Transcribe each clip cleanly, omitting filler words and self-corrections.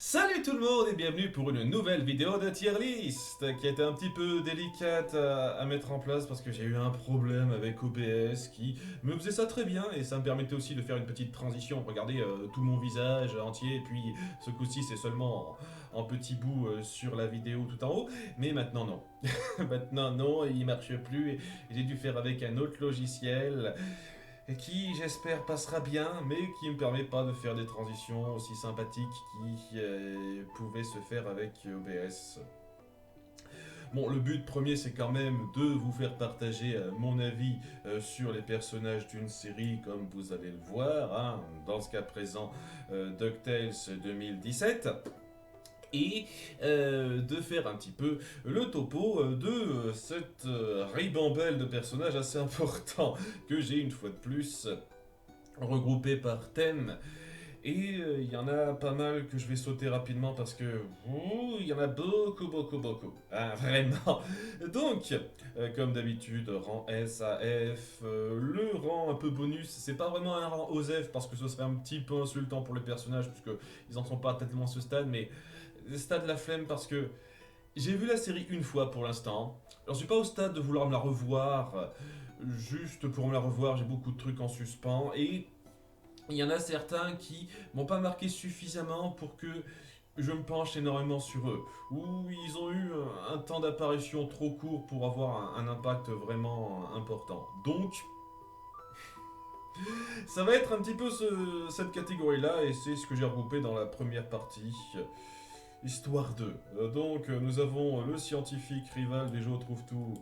Salut tout le monde et bienvenue pour une nouvelle vidéo de tier list qui a été un petit peu délicate à mettre en place parce que j'ai eu un problème avec OBS qui me faisait ça très bien et ça me permettait aussi de faire une petite transition. Regardez tout mon visage entier et puis ce coup-ci c'est seulement en petit bout sur la vidéo tout en haut, mais maintenant non. Maintenant non, il marche plus et j'ai dû faire avec un autre logiciel qui j'espère passera bien, mais qui ne me permet pas de faire des transitions aussi sympathiques qui pouvaient se faire avec OBS. Bon, le but premier, c'est quand même de vous faire partager mon avis sur les personnages d'une série, comme vous allez le voir, hein, dans ce cas présent, DuckTales 2017 et de faire un petit peu le topo de cette ribambelle de personnages assez importants que j'ai une fois de plus regroupés par thème. Et il y en a pas mal que je vais sauter rapidement parce que il y en a beaucoup, hein, vraiment. Donc, comme d'habitude, rang S à F, le rang un peu bonus, c'est pas vraiment un rang OSEF parce que ce serait un petit peu insultant pour les personnages puisque ils en sont pas tellement à ce stade, mais stade la flemme parce que j'ai vu la série une fois pour l'instant. J'en suis pas au stade de vouloir me la revoir. Juste pour me la revoir, j'ai beaucoup de trucs en suspens. Et il y en a certains qui m'ont pas marqué suffisamment pour que je me penche énormément sur eux. Ou ils ont eu un temps d'apparition trop court pour avoir un impact vraiment important. Donc, ça va être un petit peu cette catégorie-là, et c'est ce que j'ai regroupé dans la première partie. Histoire 2. Donc, nous avons le scientifique rival des jeux trouve tout.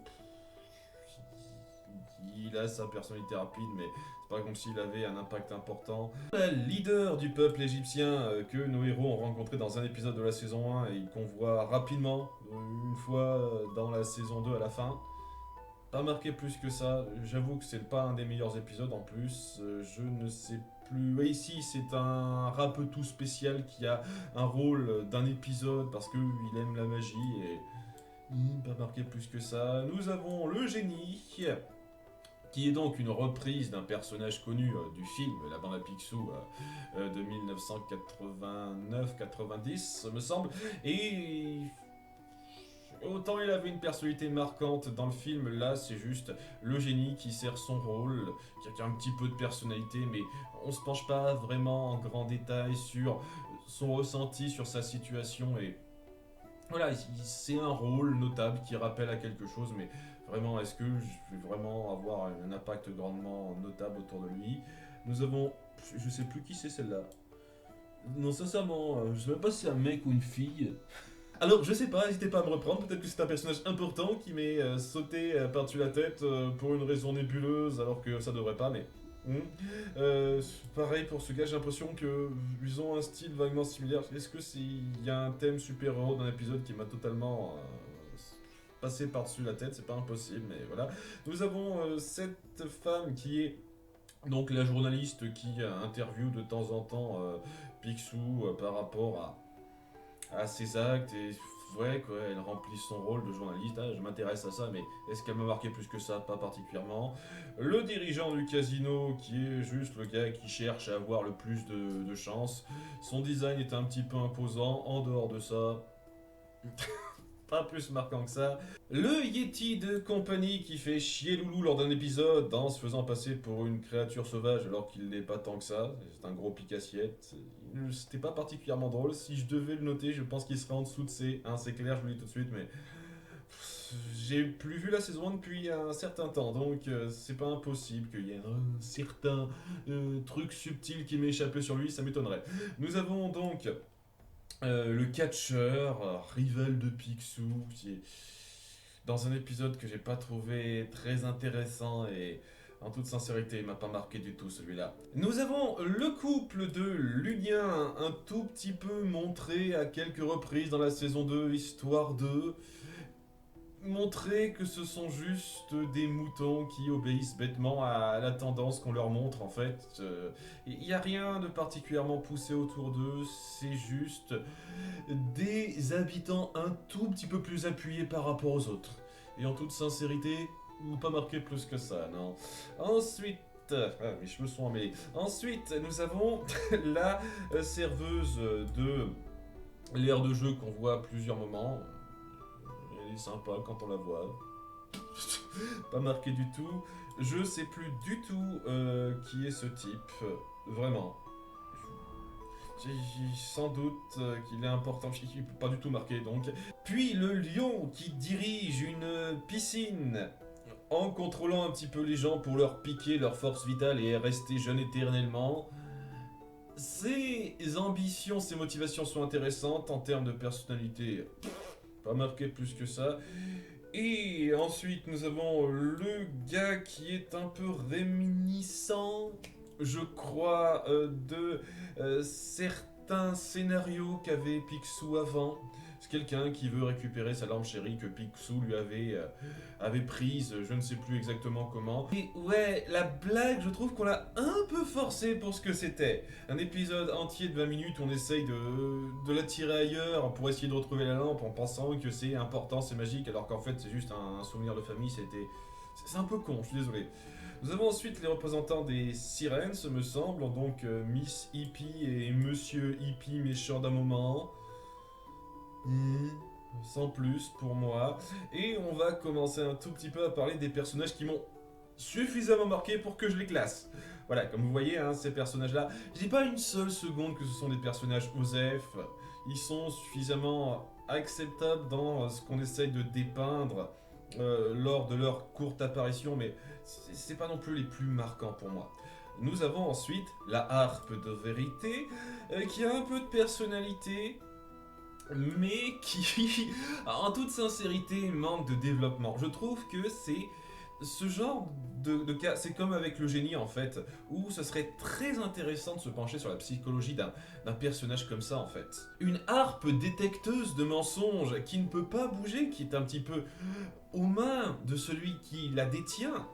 Il a sa personnalité rapide, mais c'est pas comme s'il avait un impact important. Le leader du peuple égyptien que nos héros ont rencontré dans un épisode de la saison 1 et qu'on voit rapidement, une fois dans la saison 2 à la fin. Pas marqué plus que ça, j'avoue que c'est pas un des meilleurs épisodes en plus, je ne sais plus. Et ici, c'est un tout spécial qui a un rôle d'un épisode parce qu'il aime la magie et pas marqué plus que ça. Nous avons le génie, qui est donc une reprise d'un personnage connu du film La Bande à Picsou de 1989-90, me semble. Et autant il avait une personnalité marquante dans le film, là c'est juste le génie qui sert son rôle, qui a un petit peu de personnalité, mais on se penche pas vraiment en grand détail sur son ressenti, sur sa situation et voilà, c'est un rôle notable qui rappelle à quelque chose, mais vraiment, est-ce que je vais vraiment avoir un impact grandement notable autour de lui? Nous avons, je sais plus qui c'est celle-là. Non, sincèrement, je sais même pas si c'est un mec ou une fille. Alors, je sais pas, n'hésitez pas à me reprendre, peut-être que c'est un personnage important qui m'est sauté par-dessus la tête pour une raison nébuleuse, alors que ça devrait pas, mais... pareil pour ce gars, j'ai l'impression qu'ils ont un style vaguement similaire. Est-ce que s'il y a un thème super-héros d'un épisode qui m'a totalement passé par-dessus la tête? C'est pas impossible, mais voilà. Nous avons cette femme qui est donc la journaliste qui interviewe de temps en temps Picsou par rapport à ses actes et ouais quoi, elle remplit son rôle de journaliste. Ah, je m'intéresse à ça, mais est-ce qu'elle m'a marqué plus que ça? Pas particulièrement. Le dirigeant du casino qui est juste le gars qui cherche à avoir le plus de chance. Son design est un petit peu imposant. En dehors de ça, pas plus marquant que ça. Le Yeti de compagnie qui fait chier Loulou lors d'un épisode en se faisant passer pour une créature sauvage alors qu'il n'est pas tant que ça. C'est un gros pique-assiette. C'était pas particulièrement drôle. Si je devais le noter, je pense qu'il serait en dessous de C. Hein, c'est clair, je vous le dis tout de suite, mais j'ai plus vu la saison 1 depuis un certain temps, donc c'est pas impossible qu'il y ait un certain truc subtil qui m'ait échappé sur lui, ça m'étonnerait. Nous avons donc le catcheur, rival de Picsou, qui est dans un épisode que j'ai pas trouvé très intéressant et en toute sincérité, il m'a pas marqué du tout celui-là. Nous avons le couple de Lunien, un tout petit peu montré à quelques reprises dans la saison 2, histoire de montrer que ce sont juste des moutons qui obéissent bêtement à la tendance qu'on leur montre en fait. Il n'y a rien de particulièrement poussé autour d'eux, c'est juste des habitants un tout petit peu plus appuyés par rapport aux autres. Et en toute sincérité, pas marqué plus que ça, non. Ensuite, mes cheveux sont emmêlés. Ensuite, nous avons la serveuse de l'aire de jeu qu'on voit à plusieurs moments, elle est sympa quand on la voit. Pas marqué du tout. Je sais plus du tout qui est ce type, vraiment. J'ai sans doute qu'il est important, il peut pas du tout marqué donc. Puis le lion qui dirige une piscine en contrôlant un petit peu les gens pour leur piquer leur force vitale et rester jeune éternellement. Ses ambitions, ses motivations sont intéressantes en termes de personnalité. Pas marqué plus que ça. Et ensuite, nous avons le gars qui est un peu réminiscent, je crois, de certains scénarios qu'avait Picsou avant. C'est quelqu'un qui veut récupérer sa lampe chérie que Picsou lui avait prise, je ne sais plus exactement comment. Et ouais, la blague, je trouve qu'on l'a un peu forcée pour ce que c'était. Un épisode entier de 20 minutes où on essaye de la tirer ailleurs pour essayer de retrouver la lampe en pensant que c'est important, c'est magique, alors qu'en fait c'est juste un souvenir de famille, c'est un peu con, je suis désolé. Nous avons ensuite les représentants des sirènes, ce me semble, donc Miss Hippie et Monsieur Hippie méchant d'un moment. Sans plus pour moi. Et on va commencer un tout petit peu à parler des personnages qui m'ont suffisamment marqué pour que je les classe. Voilà, comme vous voyez, hein, ces personnages-là, je dis pas une seule seconde que ce sont des personnages OSEF. Ils sont suffisamment acceptables dans ce qu'on essaye de dépeindre lors de leur courte apparition, mais c'est pas non plus les plus marquants pour moi. Nous avons ensuite la harpe de vérité, qui a un peu de personnalité, mais qui, en toute sincérité, manque de développement. Je trouve que c'est ce genre de cas, c'est comme avec le génie en fait, où ce serait très intéressant de se pencher sur la psychologie d'un personnage comme ça en fait. Une harpe détecteuse de mensonges qui ne peut pas bouger, qui est un petit peu aux mains de celui qui la détient.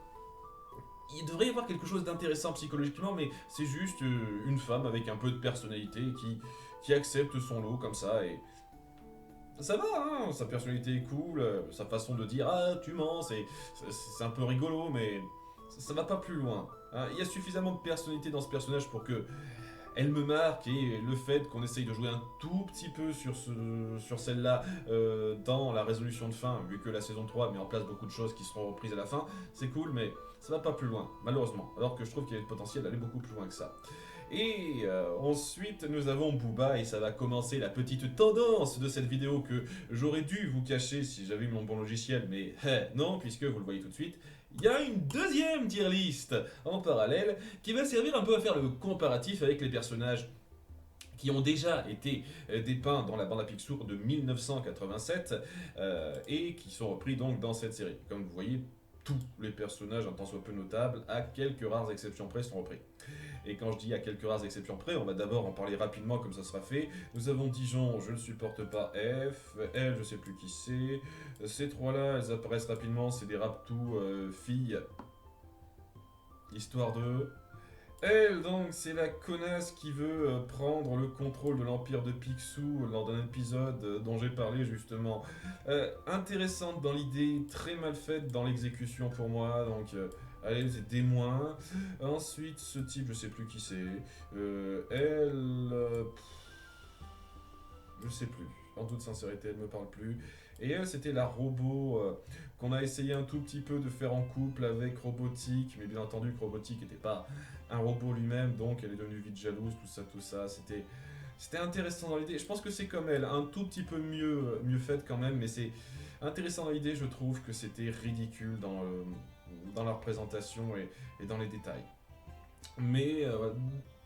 Il devrait y avoir quelque chose d'intéressant psychologiquement, mais c'est juste une femme avec un peu de personnalité qui accepte son lot comme ça et ça va, hein, sa personnalité est cool, sa façon de dire ah tu mens, c'est un peu rigolo, mais ça va pas plus loin. Hein. Il y a suffisamment de personnalité dans ce personnage pour que elle me marque et le fait qu'on essaye de jouer un tout petit peu sur celle-là dans la résolution de fin, vu que la saison 3 met en place beaucoup de choses qui seront reprises à la fin, c'est cool, mais ça va pas plus loin, malheureusement. Alors que je trouve qu'il y a le potentiel d'aller beaucoup plus loin que ça. Et ensuite, nous avons Booba, et ça va commencer la petite tendance de cette vidéo que j'aurais dû vous cacher si j'avais eu mon bon logiciel, mais non, puisque vous le voyez tout de suite. Il y a une deuxième tier list en parallèle qui va servir un peu à faire le comparatif avec les personnages qui ont déjà été dépeints dans la bande à Picsou de 1987 et qui sont repris donc dans cette série. Comme vous voyez, tous les personnages, un tant soit peu notables, à quelques rares exceptions près, sont repris. Et quand je dis à quelques rares exceptions près, on va d'abord en parler rapidement comme ça sera fait. Nous avons Dijon, je ne supporte pas F, elle, je sais plus qui c'est. Ces trois-là, elles apparaissent rapidement, c'est des raptous filles. Histoire de... Elle, donc, c'est la connasse qui veut prendre le contrôle de l'Empire de Picsou lors d'un épisode dont j'ai parlé justement. Intéressante dans l'idée, très mal faite dans l'exécution pour moi, donc allez, c'est des moins. Ensuite, ce type, je sais plus qui c'est. Je sais plus. En toute sincérité, elle me parle plus. Et elle, c'était la robot qu'on a essayé un tout petit peu de faire en couple avec Robotique, mais bien entendu que Robotique n'était pas un robot lui-même, donc elle est devenue vite jalouse, tout ça. C'était intéressant dans l'idée. Je pense que c'est comme elle, un tout petit peu mieux faite quand même, mais c'est intéressant dans l'idée. Je trouve que c'était ridicule dans la représentation et dans les détails. Mais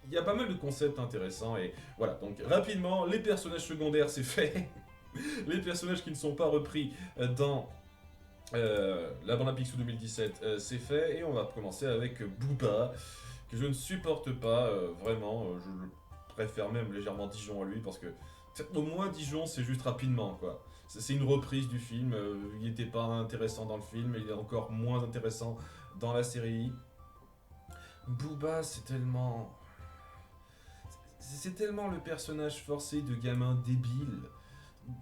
il y a pas mal de concepts intéressants et voilà. Donc rapidement, les personnages secondaires, c'est fait. Les personnages qui ne sont pas repris dans la bande à Picsou 2017, c'est fait. Et on va commencer avec Booba, que je ne supporte pas vraiment. Je préfère même légèrement Dijon à lui parce que au moins Dijon, c'est juste rapidement quoi. C'est une reprise du film. Il n'était pas intéressant dans le film, mais il est encore moins intéressant dans la série. Booba, c'est tellement le personnage forcé de gamin débile.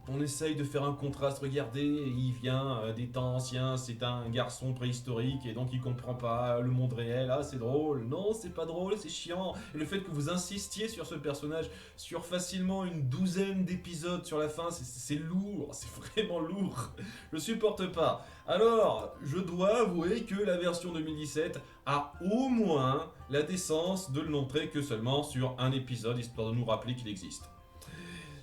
on essaye de faire un contraste, regardez, il vient des temps anciens, c'est un garçon préhistorique et donc il comprend pas le monde réel, ah c'est drôle, non c'est pas drôle, c'est chiant. Et le fait que vous insistiez sur ce personnage, sur facilement une douzaine d'épisodes sur la fin, c'est lourd, c'est vraiment lourd, je supporte pas. Alors, je dois avouer que la version 2017 a au moins la décence de le montrer que seulement sur un épisode, histoire de nous rappeler qu'il existe.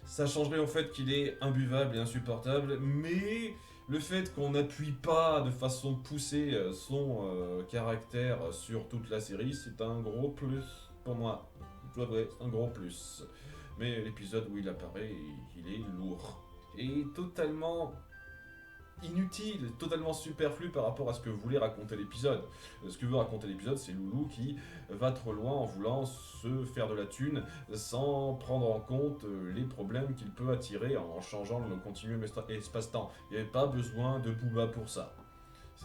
Ça changerait en fait qu'il est imbuvable et insupportable, mais le fait qu'on n'appuie pas de façon poussée son caractère sur toute la série, c'est un gros plus pour moi. Je dois avouer, c'est un gros plus. Mais l'épisode où il apparaît, il est lourd. Et totalement inutile, totalement superflu par rapport à ce que voulait raconter l'épisode. Ce que veut raconter l'épisode, c'est Loulou qui va trop loin en voulant se faire de la thune sans prendre en compte les problèmes qu'il peut attirer en changeant le continuum espace-temps. Il n'y avait pas besoin de Booba pour ça.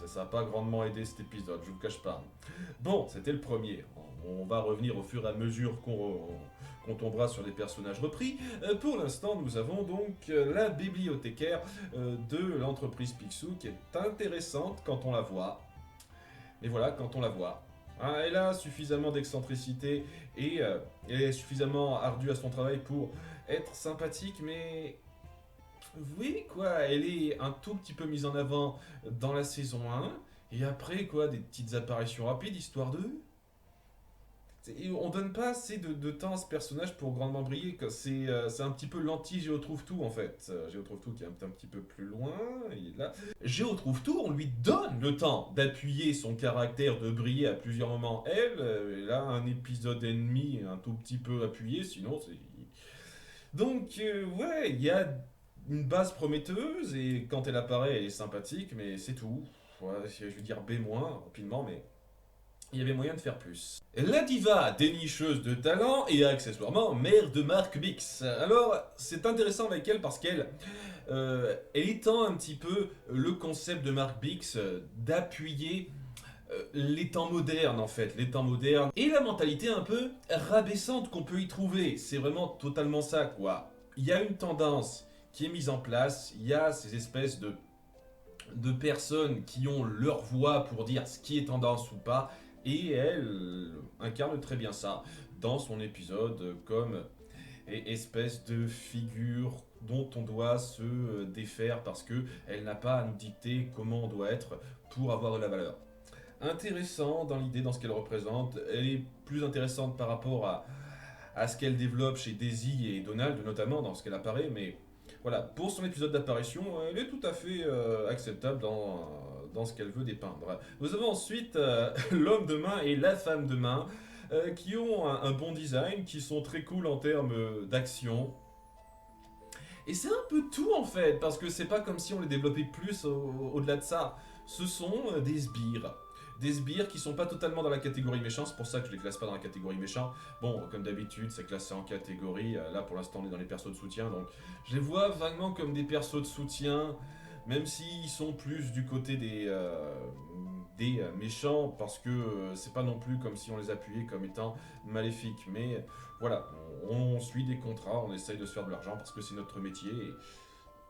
Ça n'a pas grandement aidé cet épisode, je vous cache pas. Bon, c'était le premier. On va revenir au fur et à mesure qu'on tombera sur les personnages repris. Pour l'instant, nous avons donc la bibliothécaire de l'entreprise Picsou qui est intéressante quand on la voit. Mais voilà, quand on la voit. Hein, elle a suffisamment d'excentricité et elle est suffisamment ardue à son travail pour être sympathique, mais oui, quoi, elle est un tout petit peu mise en avant dans la saison 1, et après, quoi, des petites apparitions rapides, histoire de... On donne pas assez de temps à ce personnage pour grandement briller, quoi. C'est un petit peu l'anti-Géotrouve-Tout, en fait. Géotrouve-Tout qui est un petit peu plus loin, il est là. Géotrouve-Tout, on lui donne le temps d'appuyer son caractère, de briller à plusieurs moments. Elle a un épisode et demi un tout petit peu appuyé, sinon c'est... Donc, ouais, il y a une base prometteuse et quand elle apparaît, elle est sympathique, mais c'est tout. Ouais, je vais dire B- rapidement, mais il y avait moyen de faire plus. La diva, dénicheuse de talent et accessoirement mère de Mark Bix. Alors, c'est intéressant avec elle parce elle étend un petit peu le concept de Mark Bix d'appuyer les temps modernes en fait, les temps modernes et la mentalité un peu rabaissante qu'on peut y trouver. C'est vraiment totalement ça quoi. Il y a une tendance qui est mise en place, il y a ces espèces de personnes qui ont leur voix pour dire ce qui est tendance ou pas, et elle incarne très bien ça dans son épisode comme espèce de figure dont on doit se défaire parce que elle n'a pas à nous dicter comment on doit être pour avoir de la valeur. Intéressant dans l'idée, dans ce qu'elle représente, elle est plus intéressante par rapport à ce qu'elle développe chez Daisy et Donald, notamment dans ce qu'elle apparaît, mais voilà, pour son épisode d'apparition, elle est tout à fait acceptable dans ce qu'elle veut dépeindre. Nous avons ensuite l'homme de main et la femme de main, qui ont un bon design, qui sont très cool en termes d'action. Et c'est un peu tout en fait, parce que c'est pas comme si on les développait plus au-delà de ça. Ce sont des sbires. Des sbires qui sont pas totalement dans la catégorie méchant, c'est pour ça que je les classe pas dans la catégorie méchant. Bon, comme d'habitude, c'est classé en catégorie. Là, pour l'instant, on est dans les persos de soutien, donc je les vois vaguement comme des persos de soutien, même s'ils sont plus du côté des méchants, parce que c'est pas non plus comme si on les appuyait comme étant maléfiques. Mais voilà, on suit des contrats, on essaye de se faire de l'argent parce que c'est notre métier. Et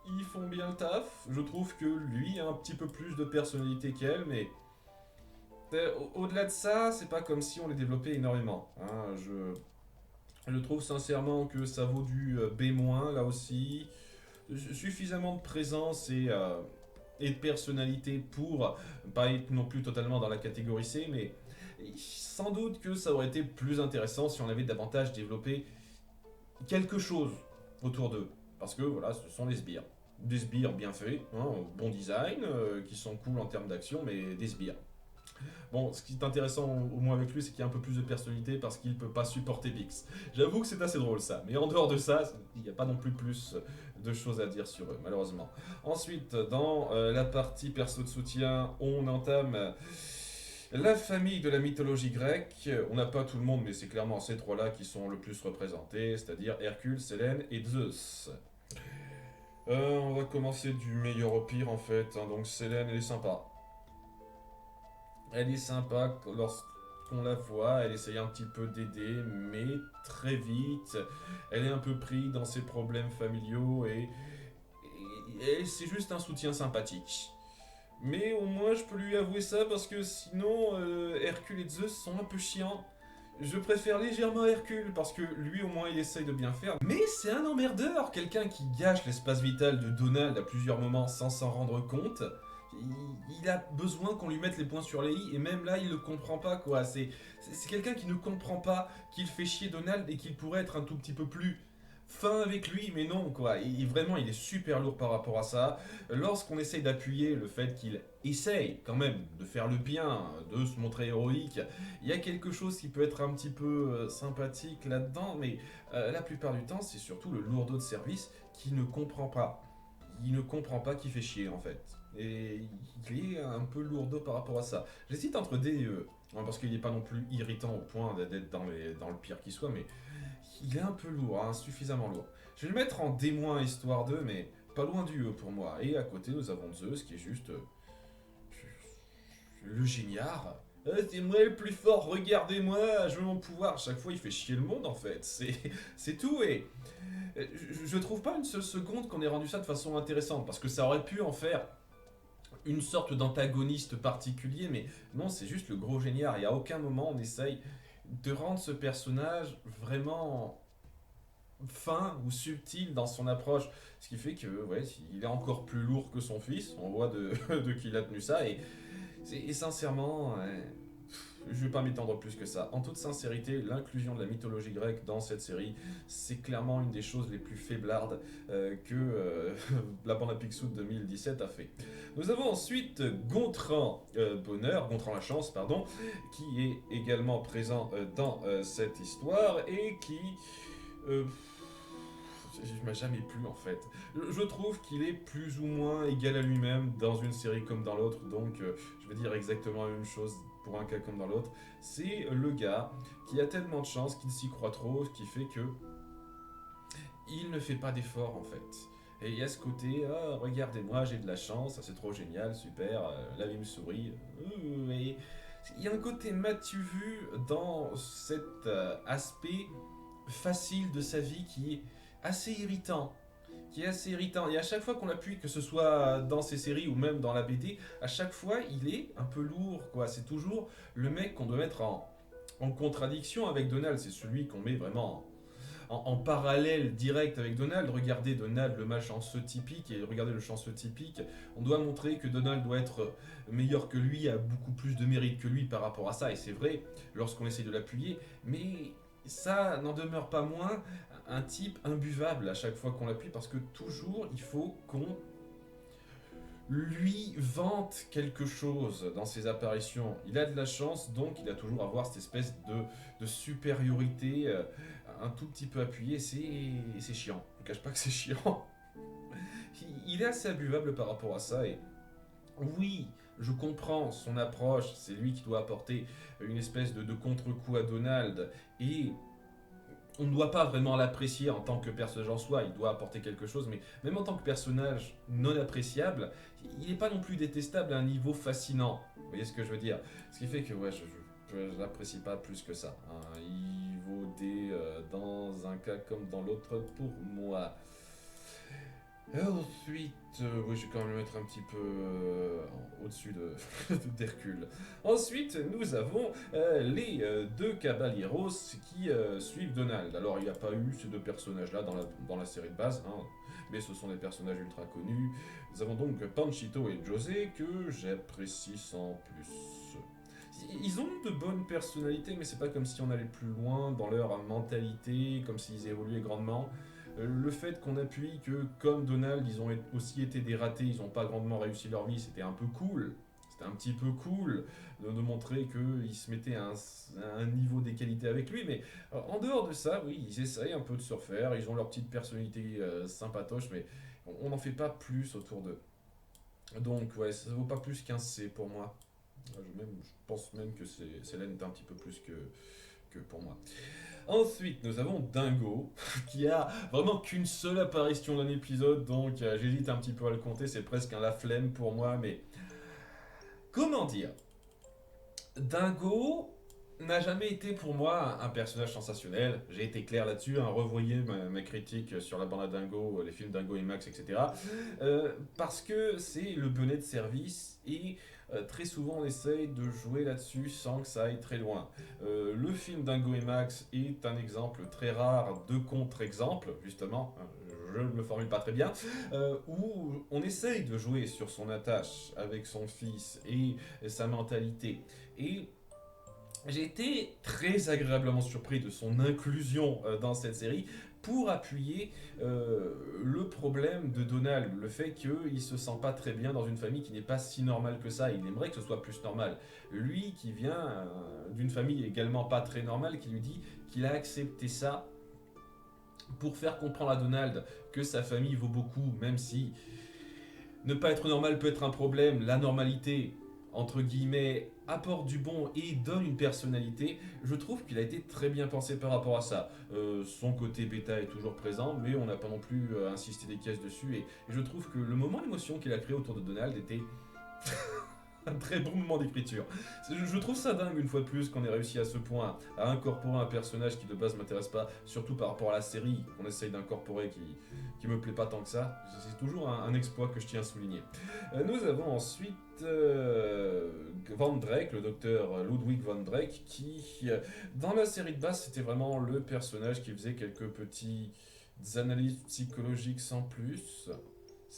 ils font bien le taf. Je trouve que lui a un petit peu plus de personnalité qu'elle, mais au-delà de ça, c'est pas comme si on les développait énormément. Hein. Je trouve sincèrement que ça vaut du B- là aussi. Suffisamment de présence et de personnalité pour pas être non plus totalement dans la catégorie C, mais sans doute que ça aurait été plus intéressant si on avait davantage développé quelque chose autour d'eux. Parce que voilà, ce sont des sbires. Des sbires bien faits, hein, bon design, qui sont cool en termes d'action, mais des sbires. Bon, ce qui est intéressant au moins avec lui, c'est qu'il y a un peu plus de personnalité parce qu'il peut pas supporter Bix. J'avoue que c'est assez drôle ça, mais en dehors de ça, il n'y a pas non plus de choses à dire sur eux, malheureusement. Ensuite, dans la partie perso de soutien, on entame la famille de la mythologie grecque. On n'a pas tout le monde, mais c'est clairement ces trois-là qui sont le plus représentés, c'est-à-dire Hercule, Sélène et Zeus. On va commencer du meilleur au pire en fait, hein. Donc Sélène, elle est sympa. Elle est sympa lorsqu'on la voit, elle essaye un petit peu d'aider, mais très vite, elle est un peu prise dans ses problèmes familiaux et et c'est juste un soutien sympathique. Mais au moins je peux lui avouer ça parce que sinon Hercule et Zeus sont un peu chiants. Je préfère légèrement Hercule parce que lui au moins il essaye de bien faire. Mais c'est un emmerdeur, quelqu'un qui gâche l'espace vital de Donald à plusieurs moments sans s'en rendre compte. Il a besoin qu'on lui mette les points sur les i et même là il le comprend pas quoi. C'est quelqu'un qui ne comprend pas qu'il fait chier Donald et qu'il pourrait être un tout petit peu plus fin avec lui, mais non quoi. Vraiment il est super lourd par rapport à ça. Lorsqu'on essaye d'appuyer le fait qu'il essaye quand même de faire le bien, de se montrer héroïque, il y a quelque chose qui peut être un petit peu sympathique là-dedans, mais la plupart du temps c'est surtout le lourdeau de service qui ne comprend pas. Il ne comprend pas qu'il fait chier en fait. Et il est un peu lourdeau par rapport à ça. J'hésite entre D et E. Ouais, parce qu'il n'est pas non plus irritant au point d'être dans le pire qui soit, mais il est un peu lourd, hein, suffisamment lourd. Je vais le mettre en D- histoire 2, mais pas loin du E pour moi. Et à côté, nous avons Zeus qui est juste le géniard. C'est moi le plus fort, regardez-moi, je veux mon pouvoir. Chaque fois, il fait chier le monde en fait. C'est tout. Et je trouve pas une seule seconde qu'on ait rendu ça de façon intéressante, parce que ça aurait pu en faire une sorte d'antagoniste particulier, mais non, c'est juste le gros géniard. Et à aucun moment on essaye de rendre ce personnage vraiment fin ou subtil dans son approche. Ce qui fait que, ouais, il est encore plus lourd que son fils. On voit de qui il a tenu ça. Et sincèrement, je vais pas m'étendre plus que ça. En toute sincérité, l'inclusion de la mythologie grecque dans cette série, c'est clairement une des choses les plus faiblardes que la bande à Picsou de 2017 a fait. Nous avons ensuite Gontran Bonheur, Gontran la Chance, pardon, qui est également présent dans cette histoire et qui... je m'a jamais plu en fait. Je trouve qu'il est plus ou moins égal à lui-même dans une série comme dans l'autre, donc je vais dire exactement la même chose pour un cas comme dans l'autre. C'est le gars qui a tellement de chance qu'il s'y croit trop, ce qui fait que il ne fait pas d'effort en fait. Et il y a ce côté, ah, regardez-moi, j'ai de la chance, ça c'est trop génial, super, la vie me sourit. Et il y a un côté m'as-tu vu dans cet aspect facile de sa vie qui est assez irritant. Qui est assez irritant. Et à chaque fois qu'on appuie, que ce soit dans ces séries ou même dans la BD, à chaque fois il est un peu lourd, quoi. C'est toujours le mec qu'on doit mettre en contradiction avec Donald. C'est celui qu'on met vraiment en parallèle direct avec Donald. Regardez Donald, le mal chanceux typique, et regardez le chanceux typique. On doit montrer que Donald doit être meilleur que lui, a beaucoup plus de mérite que lui par rapport à ça. Et c'est vrai lorsqu'on essaye de l'appuyer, mais ça n'en demeure pas moins un type imbuvable à chaque fois qu'on l'appuie parce que toujours il faut qu'on lui vante quelque chose dans ses apparitions. Il a de la chance, donc il va toujours avoir cette espèce de supériorité un tout petit peu appuyée. C'est chiant. Je ne cache pas que c'est chiant. Il est assez imbuvable par rapport à ça et oui, je comprends son approche. C'est lui qui doit apporter une espèce de contre-coup à Donald et on ne doit pas vraiment l'apprécier en tant que personnage en soi, il doit apporter quelque chose, mais même en tant que personnage non appréciable, il n'est pas non plus détestable à un niveau fascinant. Vous voyez ce que je veux dire? Ce qui fait que ouais, je l'apprécie pas plus que ça, hein. Il vaut des dans un cas comme dans l'autre pour moi. Et ensuite, oui, je vais quand même le mettre un petit peu au-dessus d'Hercule. Ensuite, nous avons les deux caballeros qui suivent Donald. Alors, il n'y a pas eu ces deux personnages-là dans la série de base, hein, mais ce sont des personnages ultra connus. Nous avons donc Panchito et José que j'apprécie sans plus. Ils ont de bonnes personnalités, mais c'est pas comme si on allait plus loin dans leur mentalité, comme s'ils évoluaient grandement. Le fait qu'on appuie que, comme Donald, ils ont aussi été des ratés, ils n'ont pas grandement réussi leur vie, c'était un peu cool. C'était un petit peu cool de montrer qu'ils se mettaient à un niveau d'égalité avec lui. Mais en dehors de ça, oui, ils essayent un peu de se refaire. Ils ont leur petite personnalité sympatoche, mais on n'en fait pas plus autour d'eux. Donc, ouais, ça vaut pas plus qu'un C pour moi. Je pense même que Célène est un petit peu plus que pour moi. Ensuite, nous avons Dingo, qui a vraiment qu'une seule apparition d'un épisode, donc j'hésite un petit peu à le compter, c'est presque un la flemme pour moi, mais comment dire? Dingo, n'a jamais été pour moi un personnage sensationnel. J'ai été clair là-dessus, hein, revoyez ma critique sur la bande à Dingo, les films Dingo et Max, etc. Parce que c'est le bonnet de service et très souvent on essaye de jouer là-dessus sans que ça aille très loin. Le film Dingo et Max est un exemple très rare de contre-exemple, justement, hein, je ne me formule pas très bien, où on essaye de jouer sur son attache avec son fils et sa mentalité. Et j'ai été très agréablement surpris de son inclusion dans cette série pour appuyer le problème de Donald, le fait qu'il se sent pas très bien dans une famille qui n'est pas si normale que ça, il aimerait que ce soit plus normal. Lui qui vient d'une famille également pas très normale, qui lui dit qu'il a accepté ça pour faire comprendre à Donald que sa famille vaut beaucoup, même si ne pas être normal peut être un problème, la normalité, entre guillemets, apporte du bon et donne une personnalité, je trouve qu'il a été très bien pensé par rapport à ça. Son côté bêta est toujours présent, mais on n'a pas non plus insisté des caisses dessus, et je trouve que le moment d'émotion qu'il a créé autour de Donald était un très bon moment d'écriture. Je trouve ça dingue une fois de plus qu'on ait réussi à ce point à incorporer un personnage qui de base m'intéresse pas, surtout par rapport à la série qu'on essaye d'incorporer qui me plaît pas tant que ça. C'est toujours un exploit que je tiens à souligner. Nous avons ensuite Van Drake, le docteur Ludwig Van Drake, qui dans la série de base c'était vraiment le personnage qui faisait quelques petites analyses psychologiques sans plus.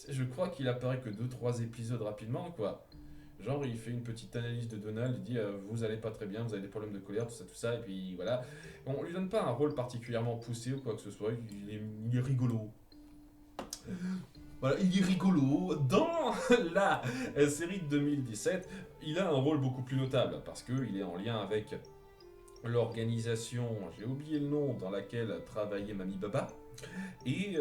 Je crois qu'il apparaît que 2 3 épisodes rapidement, quoi. Genre, il fait une petite analyse de Donald, il dit vous allez pas très bien, vous avez des problèmes de colère, tout ça, et puis voilà. Bon, on lui donne pas un rôle particulièrement poussé ou quoi que ce soit, il est rigolo. Voilà, il est rigolo. Dans la série de 2017, il a un rôle beaucoup plus notable parce qu'il est en lien avec l'organisation, j'ai oublié le nom, dans laquelle travaillait Mamie Baba. Et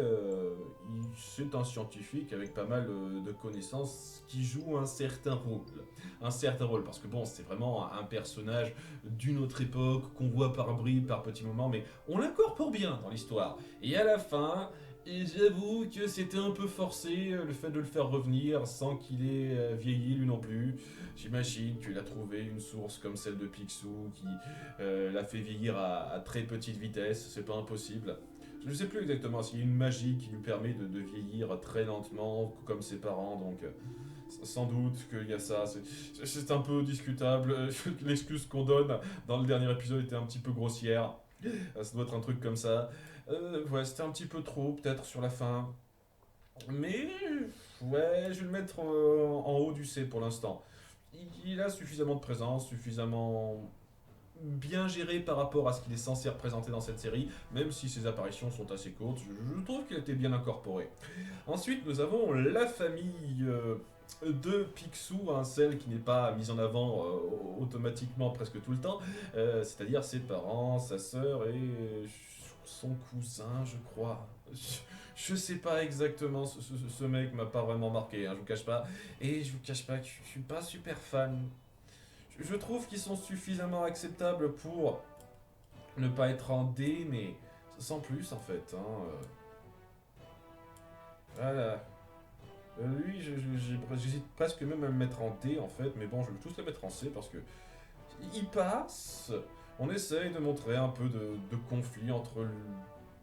c'est un scientifique avec pas mal de connaissances qui joue un certain rôle. Un certain rôle, parce que bon, c'est vraiment un personnage d'une autre époque qu'on voit par bribes, par petits moments, mais on l'incorpore bien dans l'histoire. Et à la fin, et j'avoue que c'était un peu forcé le fait de le faire revenir sans qu'il ait vieilli lui non plus. J'imagine qu'il a trouvé une source comme celle de Picsou qui l'a fait vieillir à très petite vitesse, c'est pas impossible. Je ne sais plus exactement s'il y a une magie qui lui permet de vieillir très lentement, comme ses parents, donc sans doute qu'il y a ça. C'est un peu discutable. L'excuse qu'on donne dans le dernier épisode était un petit peu grossière. Ça doit être un truc comme ça. Ouais, c'était un petit peu trop, peut-être, sur la fin. Mais, ouais, je vais le mettre en haut du C pour l'instant. Il a suffisamment de présence, suffisamment bien géré par rapport à ce qu'il est censé représenter dans cette série, même si ses apparitions sont assez courtes, je trouve qu'il a été bien incorporé. Ensuite, nous avons la famille de Picsou, hein, celle qui n'est pas mise en avant automatiquement presque tout le temps, c'est-à-dire ses parents, sa sœur et son cousin, je crois. Je sais pas exactement, ce mec m'a pas vraiment marqué, hein, je vous cache pas. Et je vous cache pas que je suis pas super fan. Je trouve qu'ils sont suffisamment acceptables pour ne pas être en D, mais sans plus en fait. Hein. Voilà. Lui, j'hésite presque même à le mettre en D en fait, mais bon, je vais tous les mettre en C parce que il passe. On essaye de montrer un peu de conflit entre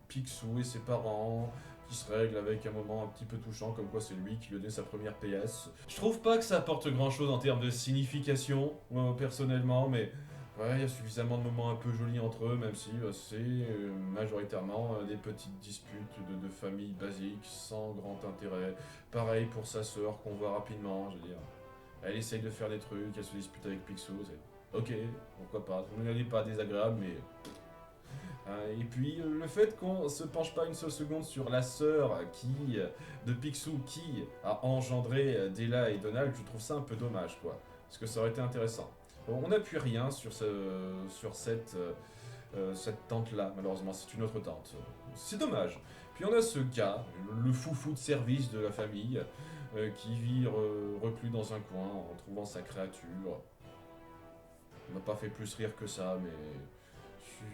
Picsou et ses parents, qui se règle avec un moment un petit peu touchant, comme quoi c'est lui qui lui a donné sa première PS. Je trouve pas que ça apporte grand chose en termes de signification, personnellement, mais ouais, il y a suffisamment de moments un peu jolis entre eux, même si c'est majoritairement des petites disputes de famille basiques, sans grand intérêt. Pareil pour sa sœur qu'on voit rapidement, je veux dire. Elle essaye de faire des trucs, elle se dispute avec Picsou, c'est ok, pourquoi pas. On n'est pas désagréable, mais et puis le fait qu'on se penche pas une seule seconde sur la sœur de Picsou qui a engendré Della et Donald, je trouve ça un peu dommage quoi. Parce que ça aurait été intéressant. Bon, on n'appuie rien sur cette tante-là, malheureusement, c'est une autre tante. C'est dommage. Puis on a ce gars, le foufou de service de la famille, qui vit reclus dans un coin en trouvant sa créature. Il m'a pas fait plus rire que ça, mais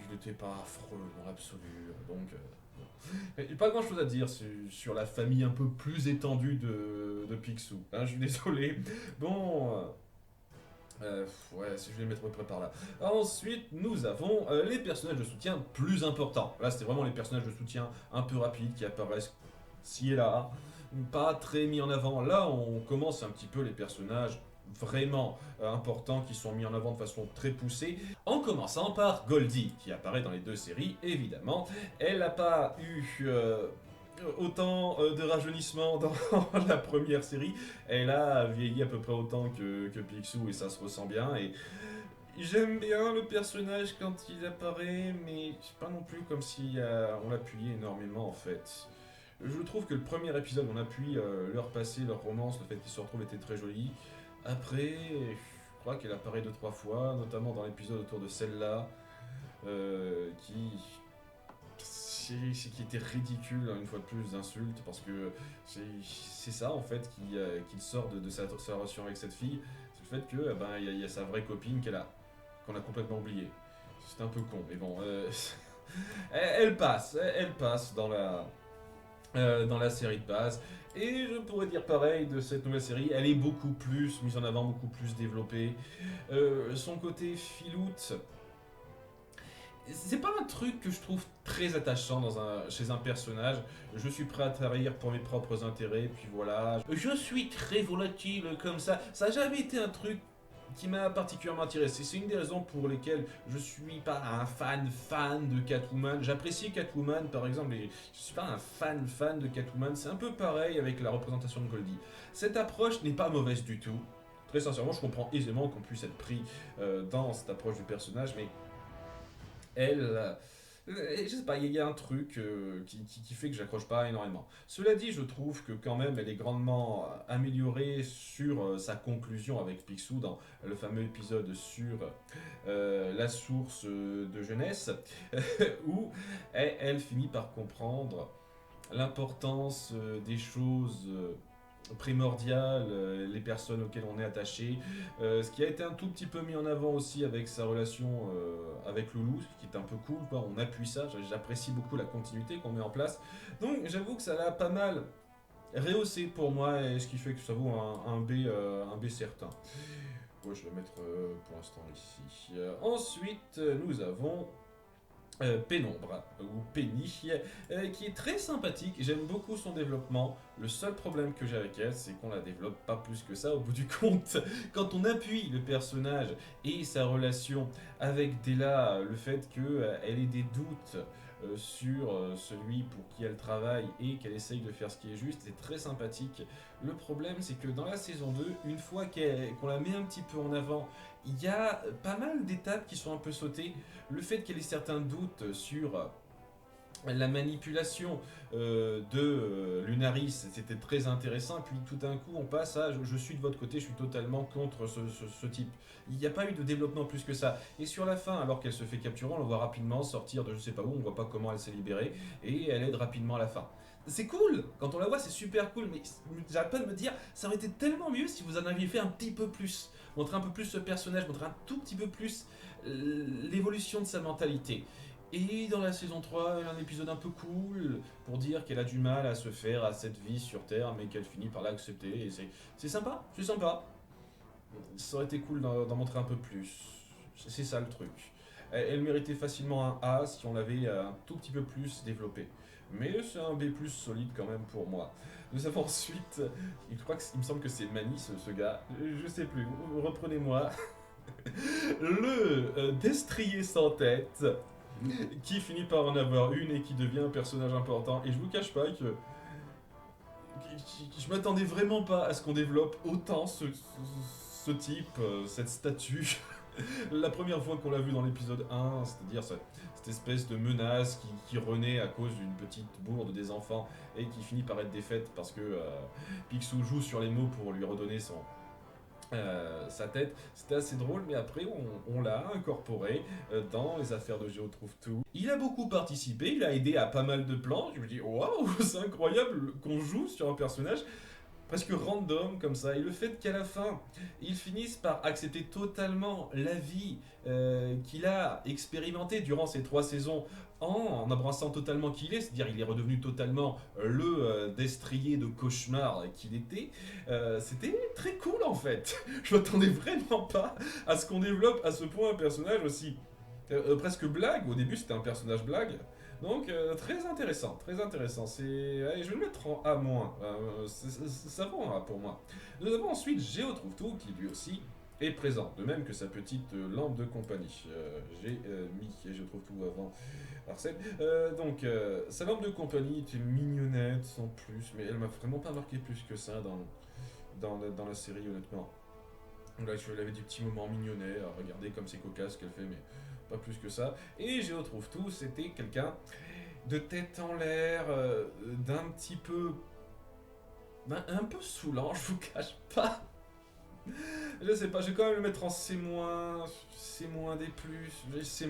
il n'était pas affreux dans l'absolu. Donc, bon. Pas grand chose à dire sur la famille un peu plus étendue de Picsou. Hein, je suis désolé. Bon, Ouais, si je vais les mettre à peu près par là. Ensuite, nous avons les personnages de soutien plus importants. Là, c'était vraiment les personnages de soutien un peu rapides qui apparaissent ci et là, pas très mis en avant. Là, on commence un petit peu les personnages vraiment importants qui sont mis en avant de façon très poussée. En commençant par Goldie, qui apparaît dans les deux séries, évidemment. Elle n'a pas eu autant de rajeunissement dans la première série. Elle a vieilli à peu près autant que Picsou et ça se ressent bien. Et j'aime bien le personnage quand il apparaît, mais c'est pas non plus comme si on l'appuyait énormément en fait. Je trouve que le premier épisode, on appuie leur passé, leur romance, le fait qu'ils se retrouvent était très joli. Après, je crois qu'elle apparaît deux trois fois, notamment dans l'épisode autour de celle-là, qui qui était ridicule une fois de plus d'insultes parce que c'est ça en fait qui sort de sa relation avec cette fille, c'est le fait que il y a sa vraie copine qu'on a complètement oubliée. C'est un peu con mais bon elle passe dans la série de base. Et je pourrais dire pareil de cette nouvelle série, elle est beaucoup plus mise en avant, beaucoup plus développée. Son côté filoute, c'est pas un truc que je trouve très attachant chez un personnage. Je suis prêt à trahir pour mes propres intérêts, puis voilà. Je suis très volatile comme ça. Ça n'a jamais été un truc qui m'a particulièrement attiré. C'est une des raisons pour lesquelles je suis pas un fan de Catwoman. J'apprécie Catwoman par exemple, mais je suis pas un fan de Catwoman. C'est un peu pareil avec la représentation de Goldie. Cette approche n'est pas mauvaise du tout. Très sincèrement, je comprends aisément qu'on puisse être pris dans cette approche du personnage, mais elle, je sais pas, il y a un truc qui fait que j'accroche pas énormément. Cela dit, je trouve que quand même elle est grandement améliorée sur sa conclusion avec Picsou dans le fameux épisode sur la source de jeunesse, où elle finit par comprendre l'importance des choses primordiales, les personnes auxquelles on est attaché. Ce qui a été un tout petit peu mis en avant aussi avec sa relation avec Loulou, ce qui est un peu cool, quoi. On appuie ça, j'apprécie beaucoup la continuité qu'on met en place. Donc j'avoue que ça l'a pas mal rehaussé pour moi, et ce qui fait que ça vaut un B certain. Ouais, je vais le mettre pour l'instant ici. Ensuite, nous avons Pénombre, ou Penny, qui est très sympathique. J'aime beaucoup son développement. Le seul problème que j'ai avec elle, c'est qu'on la développe pas plus que ça au bout du compte. Quand on appuie le personnage et sa relation avec Della, le fait qu'elle ait des doutes sur celui pour qui elle travaille et qu'elle essaye de faire ce qui est juste, c'est très sympathique. Le problème, c'est que dans la saison 2, une fois qu'on la met un petit peu en avant, il y a pas mal d'étapes qui sont un peu sautées. Le fait qu'elle ait certains doutes sur la manipulation de Lunaris, c'était très intéressant. Et puis tout d'un coup, on passe à je suis de votre côté, je suis totalement contre ce type. Il n'y a pas eu de développement plus que ça. Et sur la fin, alors qu'elle se fait capturer, on la voit rapidement sortir de je sais pas où, on voit pas comment elle s'est libérée, et elle aide rapidement à la fin. C'est cool, quand on la voit c'est super cool, mais j'arrête pas de me dire, ça aurait été tellement mieux si vous en aviez fait un petit peu plus. Montrer un peu plus ce personnage, montrer un tout petit peu plus l'évolution de sa mentalité. Et dans la saison 3, un épisode un peu cool pour dire qu'elle a du mal à se faire à cette vie sur Terre, mais qu'elle finit par l'accepter. Et c'est sympa, c'est sympa. Ça aurait été cool d'en montrer un peu plus. C'est ça le truc. Elle méritait facilement un A si on l'avait un tout petit peu plus développé. Mais c'est un B plus solide quand même pour moi. Nous avons ensuite, il me semble que c'est Manny ce gars, je sais plus, reprenez-moi. Le destrier sans tête, qui finit par en avoir une et qui devient un personnage important. Et je vous cache pas que je m'attendais vraiment pas à ce qu'on développe autant ce type, cette statue. La première fois qu'on l'a vu dans l'épisode 1, c'est-à-dire cette espèce de menace qui renaît à cause d'une petite bourde des enfants et qui finit par être défaite parce que Picsou joue sur les mots pour lui redonner sa tête. C'était assez drôle, mais après on l'a incorporé dans les affaires de Géo Trouve Tout. Il a beaucoup participé, il a aidé à pas mal de plans. Je me dis waouh, c'est incroyable qu'on joue sur un personnage presque random comme ça. Et le fait qu'à la fin, ils finissent par accepter totalement la vie qu'il a expérimentée durant ces 3 saisons en embrassant totalement qui il est, c'est-à-dire il est redevenu totalement le destrier de cauchemar qu'il était, c'était très cool en fait. Je m'attendais vraiment pas à ce qu'on développe à ce point un personnage aussi presque blague. Au début c'était un personnage blague. Donc très intéressant, très intéressant. Allez, je vais le mettre en A-. Ça va en A pour moi. Nous avons ensuite Géo Trouve Tout qui lui aussi est présent, de même que sa petite lampe de compagnie. J'ai mis Géo Trouve Tout avant Arsène. Sa lampe de compagnie était mignonnette sans plus, mais elle m'a vraiment pas marqué plus que ça dans la série honnêtement. Là, je l'avais des petits moments mignonnets à regarder comme c'est cocasse qu'elle fait, mais pas plus que ça. Et Géo Trouve Tout, c'était quelqu'un de tête en l'air, d'un petit peu. Un peu saoulant, je vous cache pas. Je sais pas, je vais quand même le mettre en C-, C-, D+, C-.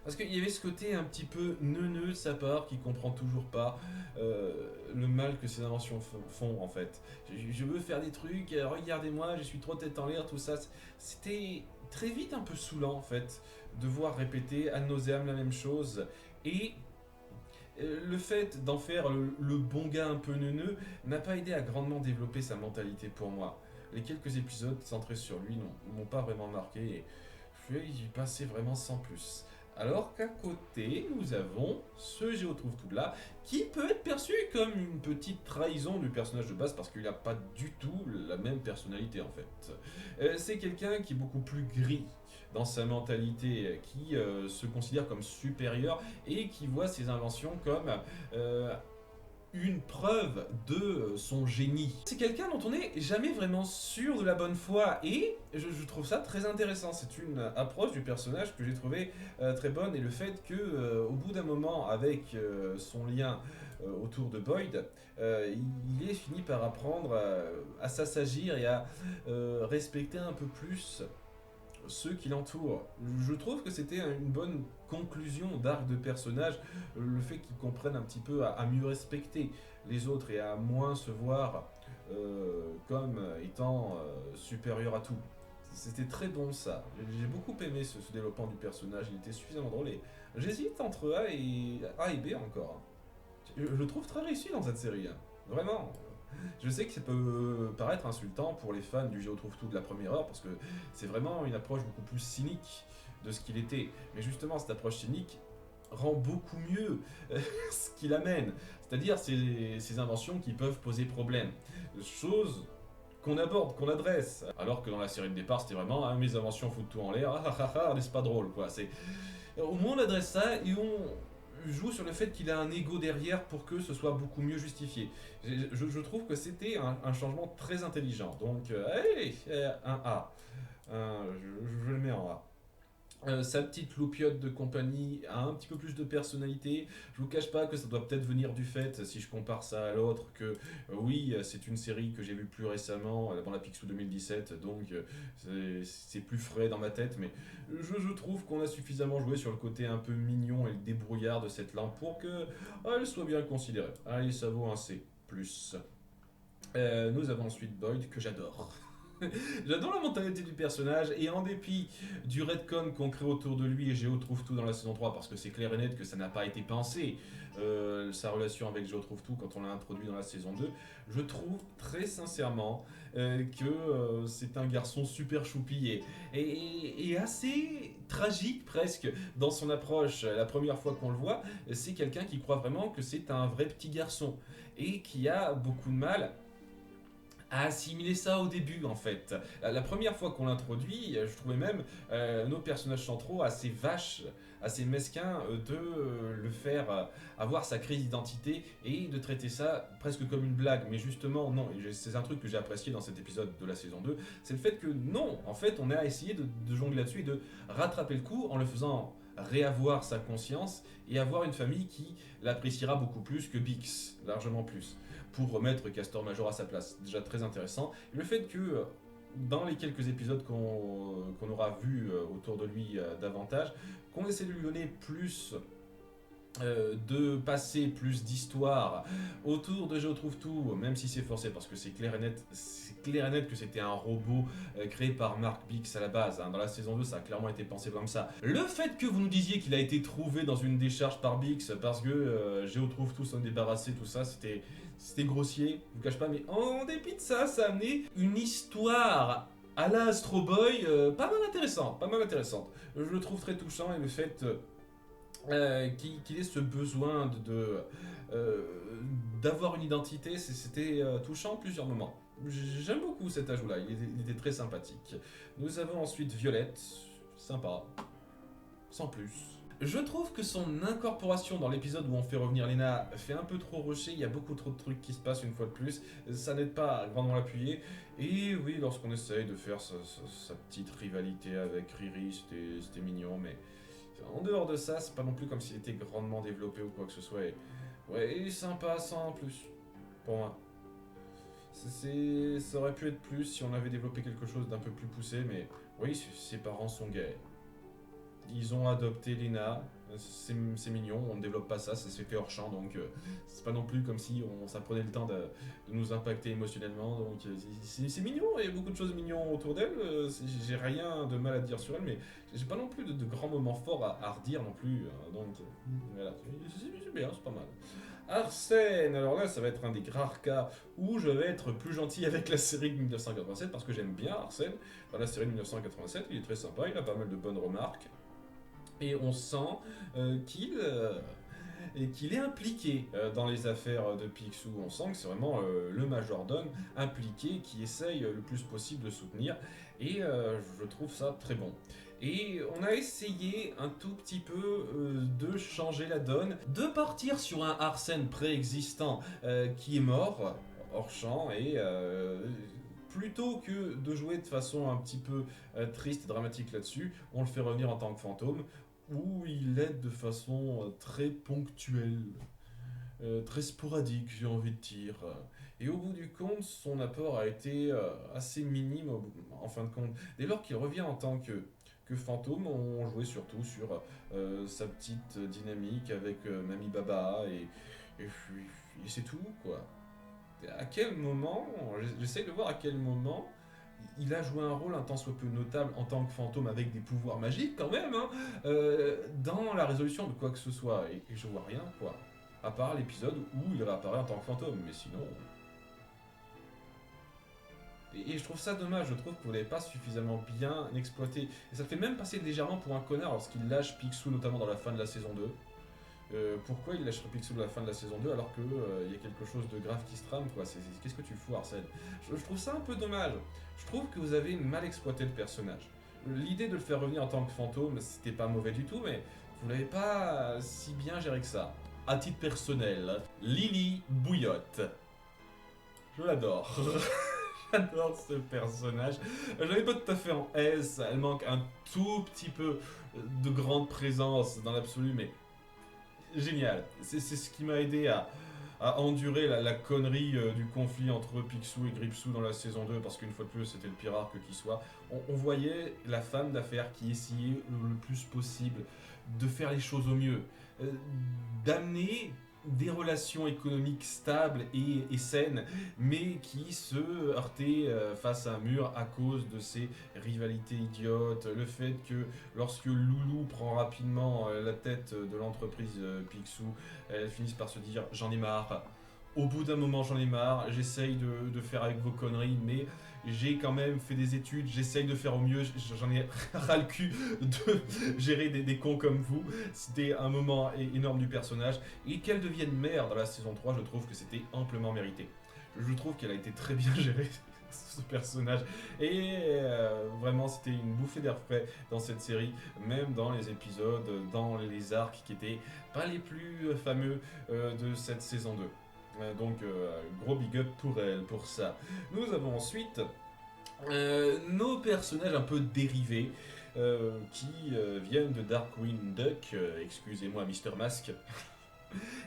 Parce qu'il y avait ce côté un petit peu neuneux de sa part qui comprend toujours pas le mal que ses inventions font en fait. Je veux faire des trucs, regardez-moi, je suis trop tête en l'air, tout ça. C'était très vite un peu saoulant en fait, devoir répéter ad nauseam la même chose. Et le fait d'en faire le bon gars un peu neuneux n'a pas aidé à grandement développer sa mentalité pour moi. Les quelques épisodes centrés sur lui m'ont pas vraiment marqué et je vais y passer vraiment sans plus. Alors qu'à côté, nous avons ce Géo Trouve Tout là, qui peut être perçu comme une petite trahison du personnage de base parce qu'il n'a pas du tout la même personnalité en fait. C'est quelqu'un qui est beaucoup plus gris dans sa mentalité, qui se considère comme supérieur et qui voit ses inventions comme une preuve de son génie. C'est quelqu'un dont on n'est jamais vraiment sûr de la bonne foi et je trouve ça très intéressant. C'est une approche du personnage que j'ai trouvé très bonne et le fait que au bout d'un moment avec son lien autour de Boyd, il ait fini par apprendre à s'assagir et à respecter un peu plus ceux qui l'entourent. Je trouve que c'était une bonne conclusion d'arc de personnage, le fait qu'ils comprennent un petit peu à mieux respecter les autres et à moins se voir comme étant supérieur à tout. C'était très bon ça. J'ai beaucoup aimé ce développement du personnage, il était suffisamment drôle et j'hésite entre A et B encore. Je le trouve très réussi dans cette série, hein. Vraiment. Je sais que ça peut paraître insultant pour les fans du Géo Trouve Tout de la première heure, parce que c'est vraiment une approche beaucoup plus cynique de ce qu'il était. Mais justement, cette approche cynique rend beaucoup mieux ce qu'il amène, c'est-à-dire ces inventions qui peuvent poser problème. Chose qu'on aborde, qu'on adresse. Alors que dans la série de départ, c'était vraiment ah, mes inventions foutent tout en l'air, n'est-ce pas drôle quoi. Au moins on adresse ça et on joue sur le fait qu'il a un ego derrière pour que ce soit beaucoup mieux justifié. Je trouve que c'était un changement très intelligent. Donc, allez, un A. Je le mets en A. Sa petite loupiote de compagnie a un petit peu plus de personnalité. Je vous cache pas que ça doit peut-être venir du fait, si je compare ça à l'autre, que oui, c'est une série que j'ai vue plus récemment, dans la Picsou 2017, donc c'est plus frais dans ma tête, mais je trouve qu'on a suffisamment joué sur le côté un peu mignon et le débrouillard de cette lampe pour que elle soit bien considérée. Allez, ça vaut un C+. Nous avons ensuite Boyd, que j'adore. J'adore la mentalité du personnage et en dépit du retcon qu'on crée autour de lui et Géo Trouve Tout dans la saison 3 parce que c'est clair et net que ça n'a pas été pensé sa relation avec Géo Trouve Tout quand on l'a introduit dans la saison 2, je trouve très sincèrement que c'est un garçon super choupi et assez tragique presque dans son approche. La première fois qu'on le voit, c'est quelqu'un qui croit vraiment que c'est un vrai petit garçon et qui a beaucoup de mal à assimiler ça au début en fait. La première fois qu'on l'introduit, je trouvais même nos personnages centraux assez vaches, assez mesquins de le faire avoir sa crise d'identité et de traiter ça presque comme une blague. Mais justement non, et c'est un truc que j'ai apprécié dans cet épisode de la saison 2, c'est le fait que non, en fait on a essayé de jongler là-dessus et de rattraper le coup en le faisant réavoir sa conscience et avoir une famille qui l'appréciera beaucoup plus que Bix, largement plus, pour remettre Castor Major à sa place. Déjà très intéressant. Et le fait que dans les quelques épisodes qu'on aura vus autour de lui davantage, qu'on essaie de lui donner plus de passer plus d'histoire autour de Je trouve tout, même si c'est forcé parce que c'est clair et net que c'était un robot créé par Mark Bix à la base. Hein. Dans la saison 2, ça a clairement été pensé comme ça. Le fait que vous nous disiez qu'il a été trouvé dans une décharge par Bix parce que Je trouve tout s'en débarrasser, tout ça, c'était grossier, je vous cache pas, mais en dépit de ça, ça a amené une histoire à la Astro Boy pas mal intéressante, pas mal intéressante. Je le trouve très touchant et le fait qu'il ait ce besoin euh, d'avoir une identité, c'était touchant à plusieurs moments. J'aime beaucoup cet ajout-là, il était très sympathique. Nous avons ensuite Violette, sympa, sans plus. Je trouve que son incorporation dans l'épisode où on fait revenir Lena fait un peu trop rusher, il y a beaucoup trop de trucs qui se passent une fois de plus, ça n'aide pas à grandement l'appuyer. Et oui, lorsqu'on essaye de faire sa petite rivalité avec Riri, c'était mignon, mais en dehors de ça, c'est pas non plus comme s'il était grandement développé ou quoi que ce soit. Et, ouais, il est sympa sans plus, pour moi. Ça aurait pu être plus si on avait développé quelque chose d'un peu plus poussé, mais oui, ses parents sont gays. Ils ont adopté Lena, c'est mignon, on ne développe pas ça, ça s'est fait hors champ, donc c'est pas non plus comme si ça prenait le temps de nous impacter émotionnellement, donc c'est mignon, il y a beaucoup de choses mignonnes autour d'elle, j'ai rien de mal à dire sur elle, mais j'ai pas non plus de grands moments forts à redire non plus, donc voilà, c'est bien, c'est pas mal. Arsène, alors là ça va être un des rares cas où je vais être plus gentil avec la série de 1987 parce que j'aime bien Arsène. Dans la série de 1987, il est très sympa, il a pas mal de bonnes remarques. Et on sent qu'il est impliqué dans les affaires de Picsou. On sent que c'est vraiment le majordome impliqué qui essaye le plus possible de soutenir. Et je trouve ça très bon. Et on a essayé un tout petit peu de changer la donne, de partir sur un Arsène préexistant qui est mort, hors champ, et plutôt que de jouer de façon un petit peu triste et dramatique là-dessus, on le fait revenir en tant que fantôme, où il aide de façon très ponctuelle, très sporadique, j'ai envie de dire. Et au bout du compte, son apport a été assez minime en fin de compte. Dès lors qu'il revient en tant que fantôme, on jouait surtout sur sa petite dynamique avec Mamie Baba et c'est tout quoi. À quel moment, j'essaie de voir à quel moment il a joué un rôle un tant soit peu notable en tant que fantôme avec des pouvoirs magiques quand même, hein, dans la résolution de quoi que ce soit. Et je vois rien quoi. À part l'épisode où il réapparaît en tant que fantôme, mais sinon. Et je trouve ça dommage, je trouve que vous l'avez pas suffisamment bien exploité. Et ça le fait même passer légèrement pour un connard lorsqu'il lâche Picsou, notamment dans la fin de la saison 2. Pourquoi il lâcherait Picsou à la fin de la saison 2 alors qu'il y a quelque chose de grave qui se trame quoi. Qu'est-ce que tu fous Arsène? Je trouve ça un peu dommage. Je trouve que vous avez mal exploité le personnage. L'idée de le faire revenir en tant que fantôme, c'était pas mauvais du tout, mais vous l'avez pas si bien géré que ça. À titre personnel, Lily Bouillotte. Je l'adore. J'adore ce personnage. Je l'avais pas tout à fait en S, elle manque un tout petit peu de grande présence dans l'absolu, mais génial. C'est ce qui m'a aidé à endurer la connerie du conflit entre Picsou et Gripsou dans la saison 2, parce qu'une fois de plus, c'était le pire arc qui soit. On voyait la femme d'affaires qui essayait le plus possible de faire les choses au mieux, d'amener des relations économiques stables et saines, mais qui se heurtaient face à un mur à cause de ces rivalités idiotes. Le fait que lorsque Loulou prend rapidement la tête de l'entreprise Picsou, elles finissent par se dire j'en ai marre. Au bout d'un moment, j'en ai marre, j'essaye de faire avec vos conneries, mais j'ai quand même fait des études, j'essaye de faire au mieux, j'en ai ras le cul de gérer des cons comme vous. C'était un moment énorme du personnage. Et qu'elle devienne mère dans la saison 3, je trouve que c'était amplement mérité. Je trouve qu'elle a été très bien gérée, ce personnage. Et vraiment, c'était une bouffée d'air frais dans cette série, même dans les épisodes, dans les arcs qui étaient pas les plus fameux de cette saison 2. Donc, gros big up pour elle, pour ça. Nous avons ensuite nos personnages un peu dérivés qui viennent de Darkwing Duck, excusez-moi Mister Mask,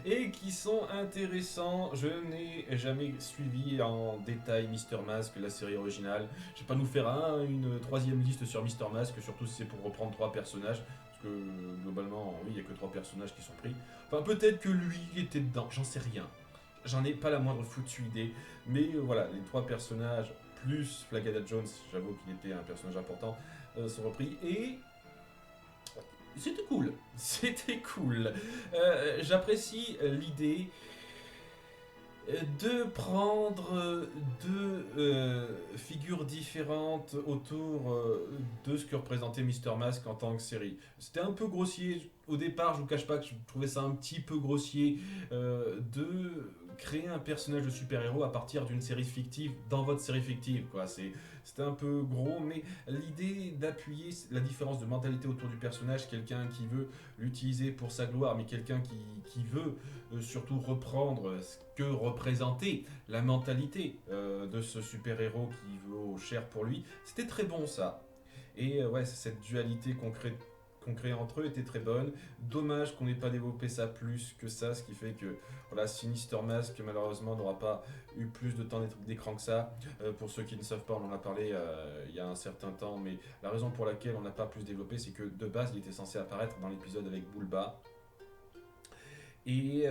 et qui sont intéressants. Je n'ai jamais suivi en détail Mister Mask, la série originale. Je vais pas nous faire une troisième liste sur Mister Mask, surtout si c'est pour reprendre trois personnages, parce puisque globalement, oui, il n'y a que 3 personnages qui sont pris. Enfin, peut-être que lui, il était dedans, j'en sais rien. J'en ai pas la moindre foutue idée. Mais voilà, les 3 personnages, plus Flagada Jones, j'avoue qu'il était un personnage important, sont repris. Et c'était cool. C'était cool. J'apprécie l'idée de prendre deux figures différentes autour de ce que représentait Mister Mask en tant que série. C'était un peu grossier. Au départ, je vous cache pas que je trouvais ça un petit peu grossier de créer un personnage de super-héros à partir d'une série fictive dans votre série fictive, quoi. C'était un peu gros, mais l'idée d'appuyer la différence de mentalité autour du personnage, quelqu'un qui veut l'utiliser pour sa gloire, mais quelqu'un qui veut surtout reprendre ce que représentait la mentalité de ce super-héros qui vaut cher pour lui, c'était très bon ça. Et ouais, cette dualité qu'on crée entre eux était très bonne. Dommage qu'on n'ait pas développé ça plus que ça, ce qui fait que voilà, Sinister Mask malheureusement n'aura pas eu plus de temps d'écran que ça. Pour ceux qui ne savent pas, on en a parlé il y a un certain temps, mais la raison pour laquelle on n'a pas plus développé, c'est que de base il était censé apparaître dans l'épisode avec Bulba. Et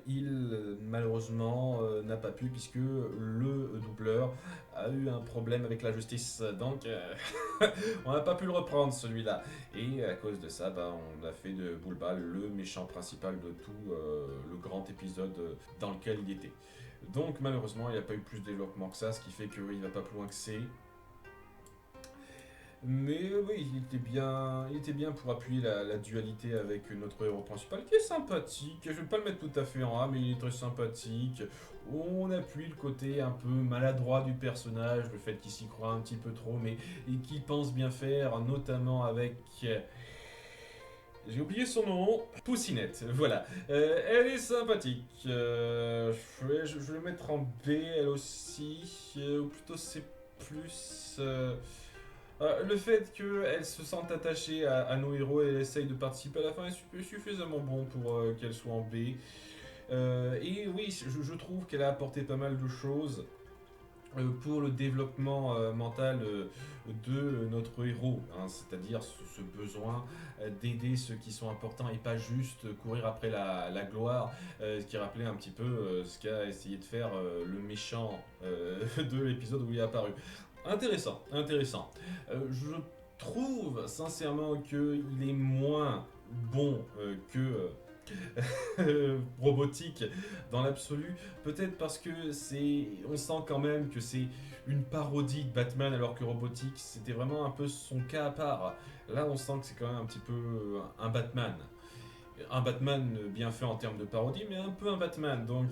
il malheureusement n'a pas pu puisque le doubleur a eu un problème avec la justice. Donc on n'a pas pu le reprendre celui-là. Et à cause de ça, bah, on a fait de Bulba le méchant principal de tout le grand épisode dans lequel il était. Donc malheureusement il n'y a pas eu plus de développement que ça, ce qui fait qu'il ne va pas plus loin que c'est. Mais oui, il était bien pour appuyer la dualité avec notre héros principal, qui est sympathique. Je vais pas le mettre tout à fait en A, mais il est très sympathique. On appuie le côté un peu maladroit du personnage, le fait qu'il s'y croit un petit peu trop, mais et qu'il pense bien faire, notamment avec... J'ai oublié son nom. Poussinette, voilà. Elle est sympathique. Je vais le mettre en B, elle aussi. Ou plutôt C+. Le fait qu'elle se sente attachée à nos héros et elle essaye de participer à la fin est suffisamment bon pour qu'elle soit en B. Et oui, je trouve qu'elle a apporté pas mal de choses pour le développement mental de notre héros, hein, c'est-à-dire ce besoin d'aider ceux qui sont importants et pas juste courir après la gloire, ce qui rappelait un petit peu ce qu'a essayé de faire le méchant de l'épisode où il est apparu. Intéressant, intéressant. Je trouve sincèrement qu'il est moins bon que robotique dans l'absolu, peut-être parce que on sent quand même que c'est une parodie de Batman alors que robotique c'était vraiment un peu son cas à part. Là on sent que c'est quand même un petit peu un Batman bien fait en termes de parodie, mais un peu un Batman, donc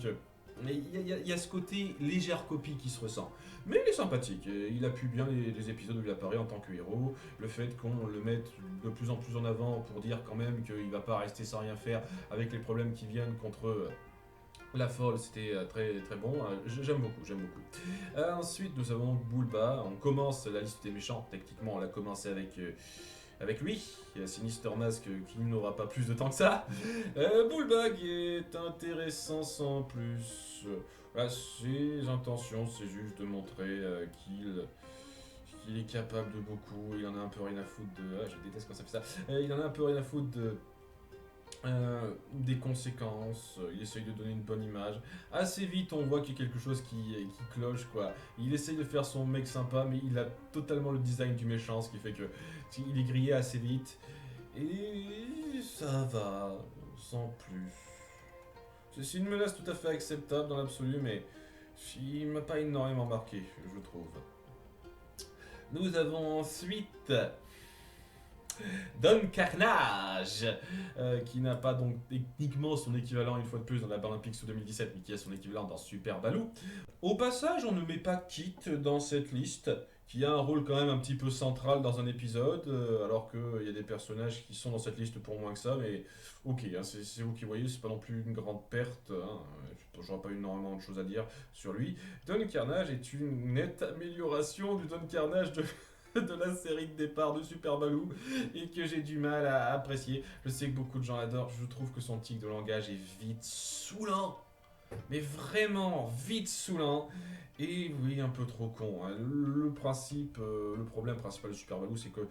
il y a ce côté légère copie qui se ressent. Mais il est sympathique, il appuie bien les épisodes où il apparaît en tant que héros, le fait qu'on le mette de plus en plus en avant pour dire quand même qu'il va pas rester sans rien faire avec les problèmes qui viennent contre la folle, c'était très très bon, j'aime beaucoup, j'aime beaucoup. Ensuite nous avons Bulba, on commence la liste des méchants, techniquement on l'a commencé avec lui, Sinister Mask qui n'aura pas plus de temps que ça. Bulba qui est intéressant sans plus. Ses intentions, c'est juste de montrer qu'il est capable de beaucoup. Il en a un peu rien à foutre de. Ah, je déteste quand ça fait ça. Il en a un peu rien à foutre des conséquences, il essaye de donner une bonne image. Assez vite, on voit qu'il y a quelque chose qui cloche, quoi. Il essaye de faire son mec sympa, mais il a totalement le design du méchant, ce qui fait que il est grillé assez vite. Et ça va, sans plus. C'est une menace tout à fait acceptable dans l'absolu, mais il m'a pas énormément marqué, je trouve. Nous avons ensuite Don Carnage, qui n'a pas donc techniquement son équivalent une fois de plus dans la Paralympics 2017, mais qui a son équivalent dans Super Baloo. Au passage, on ne met pas Kit dans cette liste, qui a un rôle quand même un petit peu central dans un épisode, alors qu'il y a des personnages qui sont dans cette liste pour moins que ça, mais ok, hein, c'est vous qui voyez, c'est pas non plus une grande perte, hein, j'aurais pas eu énormément de choses à dire sur lui. Don Carnage est une nette amélioration du Don Carnage de la série de départ de Super Baloo et que j'ai du mal à apprécier. Je sais que beaucoup de gens l'adorent, je trouve que son tic de langage est vite saoulant. mais vraiment vite saoulant. Et oui, un peu trop con, hein. Le problème principal de Super Valou, c'est que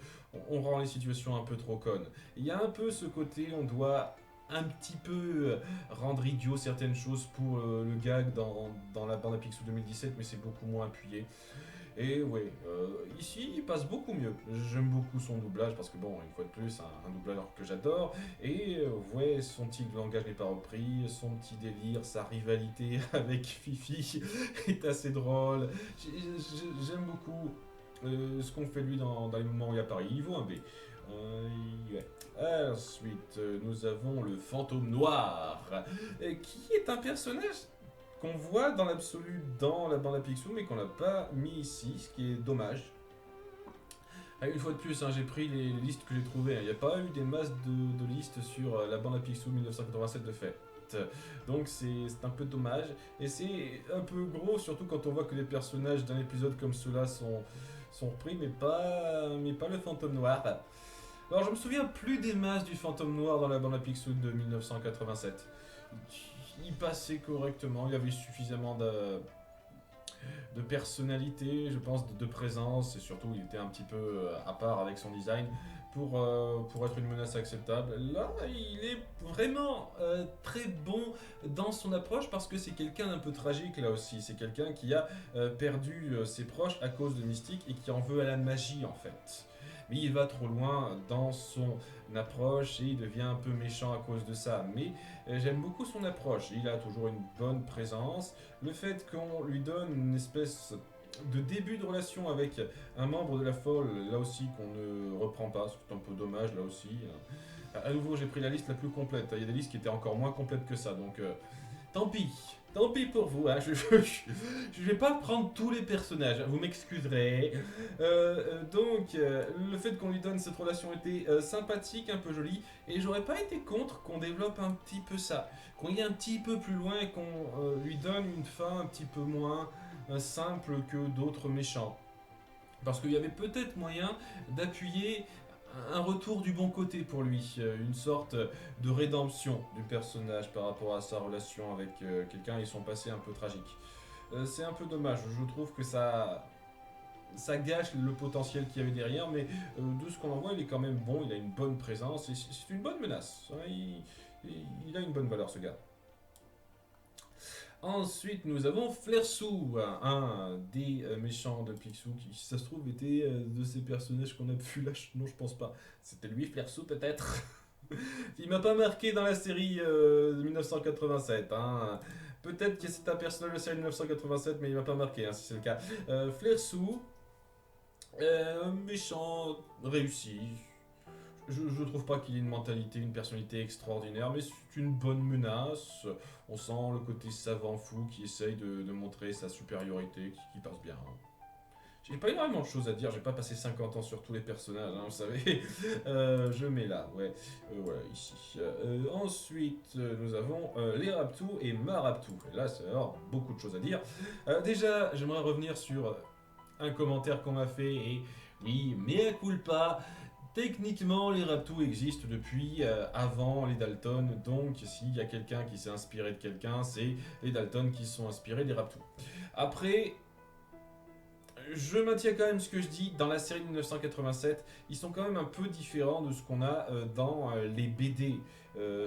on rend les situations un peu trop connes. Il y a un peu ce côté, on doit un petit peu rendre idiot certaines choses pour le gag dans la bande à Picsou 2017, mais c'est beaucoup moins appuyé. Et ouais, ici il passe beaucoup mieux. J'aime beaucoup son doublage parce que bon, une fois de plus, un doubleur que j'adore. Et ouais, son petit langage n'est pas repris, son petit délire, sa rivalité avec Fifi est assez drôle. J'aime beaucoup ce qu'on fait de lui dans les moments où il apparaît. Il vaut un B. Ouais. Ensuite, nous avons le fantôme noir, qui est un personnage qu'on voit dans l'absolu dans la bande à Picsou, mais qu'on n'a pas mis ici, ce qui est dommage. Une fois de plus, hein, j'ai pris les listes que j'ai trouvées. Il n'y a pas eu des masses de listes sur la bande à Picsou 1987 de fait. Donc c'est un peu dommage. Et c'est un peu gros, surtout quand on voit que les personnages d'un épisode comme ceux-là sont repris, mais pas le fantôme noir. Alors je me souviens plus des masses du fantôme noir dans la bande à Picsou de 1987. Il passait correctement, il y avait suffisamment de personnalité, je pense, de présence, et surtout il était un petit peu à part avec son design pour être une menace acceptable. Là, il est vraiment très bon dans son approche parce que c'est quelqu'un d'un peu tragique là aussi. C'est quelqu'un qui a perdu ses proches à cause de Mystique et qui en veut à la magie en fait. Mais il va trop loin dans son approche et il devient un peu méchant à cause de ça. Mais j'aime beaucoup son approche. Il a toujours une bonne présence. Le fait qu'on lui donne une espèce de début de relation avec un membre de la folle, là aussi qu'on ne reprend pas, c'est un peu dommage là aussi. À nouveau, j'ai pris la liste la plus complète. Il y a des listes qui étaient encore moins complètes que ça, donc tant pis. Tant pis pour vous, hein. Je vais pas prendre tous les personnages, vous m'excuserez. Le fait qu'on lui donne cette relation était sympathique, un peu jolie, et j'aurais pas été contre qu'on développe un petit peu ça, qu'on y ait un petit peu plus loin et qu'on lui donne une fin un petit peu moins simple que d'autres méchants. Parce qu'il y avait peut-être moyen d'appuyer un retour du bon côté pour lui, une sorte de rédemption du personnage par rapport à sa relation avec quelqu'un et son passé un peu tragique. C'est un peu dommage, je trouve que ça gâche le potentiel qu'il y avait derrière, mais de ce qu'on en voit, il est quand même bon, il a une bonne présence, et c'est une bonne menace. Hein, il a une bonne valeur ce gars. Ensuite, nous avons Flersou, un des méchants de Picsou, qui, si ça se trouve, était de ces personnages qu'on a pu là. Non, je pense pas. C'était lui, Flersou, peut-être. Il m'a pas marqué dans la série de 1987. Hein. Peut-être que c'est un personnage de la série de 1987, mais il m'a pas marqué, hein, si c'est le cas. Flersou, méchant, réussi. Je trouve pas qu'il ait une mentalité, une personnalité extraordinaire, mais c'est une bonne menace. On sent le côté savant fou qui essaye de montrer sa supériorité, qui passe bien. Hein. J'ai pas énormément de choses à dire, j'ai pas passé 50 ans sur tous les personnages, hein, vous savez. Je mets là, ouais. Voilà, ici. Ensuite, nous avons les Raptou et ma Raptou. Et là, c'est alors beaucoup de choses à dire. Déjà, j'aimerais revenir sur un commentaire qu'on m'a fait et oui, mea culpa. Techniquement, les Raptou existent depuis avant les Dalton, donc s'il y a quelqu'un qui s'est inspiré de quelqu'un, c'est les Dalton qui sont inspirés des Raptou. Après, je maintiens quand même ce que je dis, dans la série de 1987, ils sont quand même un peu différents de ce qu'on a dans les BD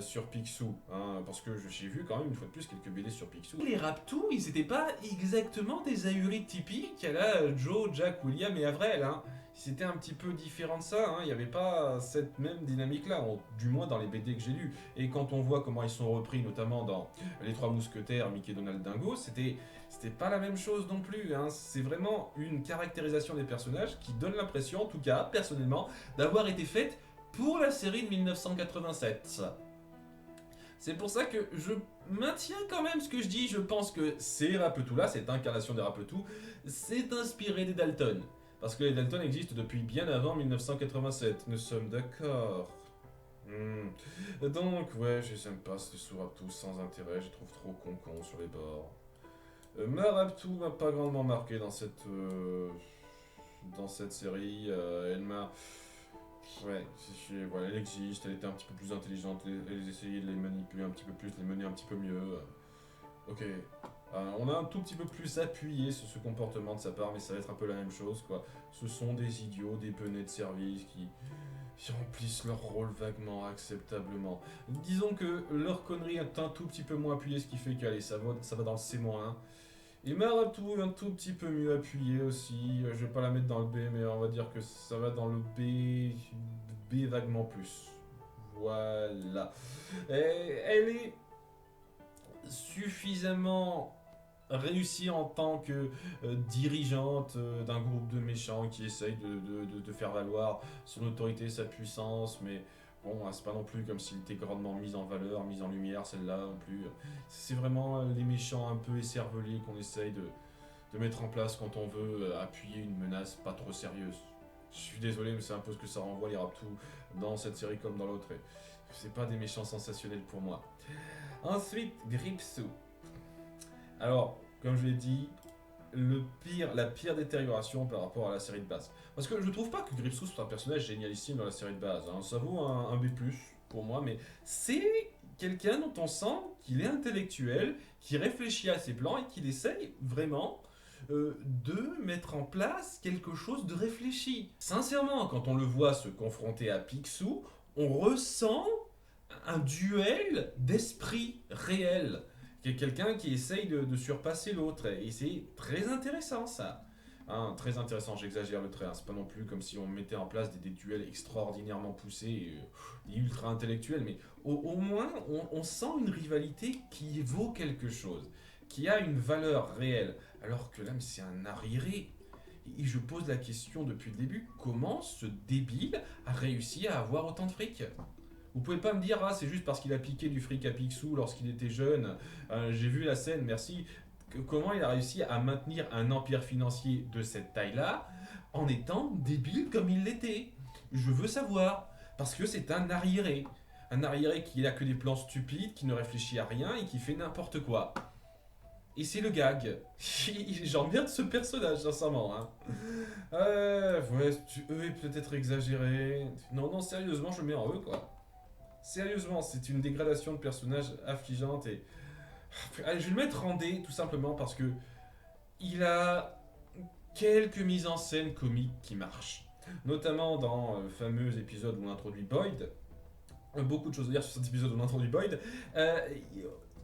sur Picsou. Hein, parce que j'ai vu quand même une fois de plus quelques BD sur Picsou. Les Raptou, ils n'étaient pas exactement des ahuris typiques à la Joe, Jack, William et Avril. Hein. C'était un petit peu différent de ça, hein. Il n'y avait pas cette même dynamique-là, du moins dans les BD que j'ai lus. Et quand on voit comment ils sont repris, notamment dans Les Trois Mousquetaires, Mickey, Donald, Dingo, c'était pas la même chose non plus. Hein. C'est vraiment une caractérisation des personnages qui donne l'impression, en tout cas personnellement, d'avoir été faite pour la série de 1987. C'est pour ça que je maintiens quand même ce que je dis. Je pense que ces Rapetou-là, cette incarnation des Rapetou, c'est inspiré des Dalton. Parce que les Dalton existent depuis bien avant 1987. Nous sommes d'accord. Donc, ouais, je n'aime pas ce sous-Raptou sans intérêt. Je trouve trop con sur les bords. Maraptou m'a pas grandement marqué dans cette série. Elle m'a. Ouais, voilà, elle existe, elle était un petit peu plus intelligente, elle essayait de les manipuler un petit peu plus, de les mener un petit peu mieux. ok. On a un tout petit peu plus appuyé sur ce comportement de sa part, mais ça va être un peu la même chose, quoi. Ce sont des idiots, des benets de service qui remplissent leur rôle vaguement, acceptablement. Disons que leur connerie est un tout petit peu moins appuyée, ce qui fait qu'allez, ça va dans le C-1. Et Maratou un tout petit peu mieux appuyé aussi. Je vais pas la mettre dans le B, mais on va dire que ça va dans le B vaguement plus. Voilà. Et elle est suffisamment réussie en tant que dirigeante d'un groupe de méchants qui essaye de faire valoir son autorité, sa puissance, mais bon, c'est pas non plus comme s'il était grandement mis en valeur, mis en lumière, celle-là non plus. C'est vraiment les méchants un peu écervelés qu'on essaye de mettre en place quand on veut appuyer une menace pas trop sérieuse. Je suis désolé, mais c'est un peu ce que ça renvoie les Raptous dans cette série comme dans l'autre. Et c'est pas des méchants sensationnels pour moi. Ensuite, Gripsou. Alors, comme je l'ai dit, la pire détérioration par rapport à la série de base. Parce que je trouve pas que Gripsou soit un personnage génialissime dans la série de base. Hein. Ça vaut un B+, pour moi, mais c'est quelqu'un dont on sent qu'il est intellectuel, qui réfléchit à ses plans et qu'il essaye vraiment de mettre en place quelque chose de réfléchi. Sincèrement, quand on le voit se confronter à Picsou, on ressent un duel d'esprit réel. Quelqu'un qui essaye de surpasser l'autre. Et c'est très intéressant ça. Hein, très intéressant, j'exagère le trait. Hein. C'est pas non plus comme si on mettait en place des duels extraordinairement poussés et ultra intellectuels. Mais au moins, on sent une rivalité qui vaut quelque chose. Qui a une valeur réelle. Alors que là, c'est un arriéré. Et je pose la question depuis le début, comment ce débile a réussi à avoir autant de fric? Vous pouvez pas me dire, ah, c'est juste parce qu'il a piqué du fric à Picsou lorsqu'il était jeune. J'ai vu la scène, merci. Comment il a réussi à maintenir un empire financier de cette taille-là en étant débile comme il l'était? Je veux savoir. Parce que c'est un arriéré. Un arriéré qui n'a que des plans stupides, qui ne réfléchit à rien et qui fait n'importe quoi. Et c'est le gag. J'emmerde ce personnage, sincèrement. Hein. Ouais, E est peut-être exagéré. Non, non, sérieusement, je mets en E, quoi. Sérieusement, c'est une dégradation de personnage affligeante et. Allez, je vais le mettre en D tout simplement parce que il a quelques mises en scène comiques qui marchent. Notamment dans le fameux épisode où on introduit Boyd. Beaucoup de choses à dire sur cet épisode où on introduit Boyd. Euh,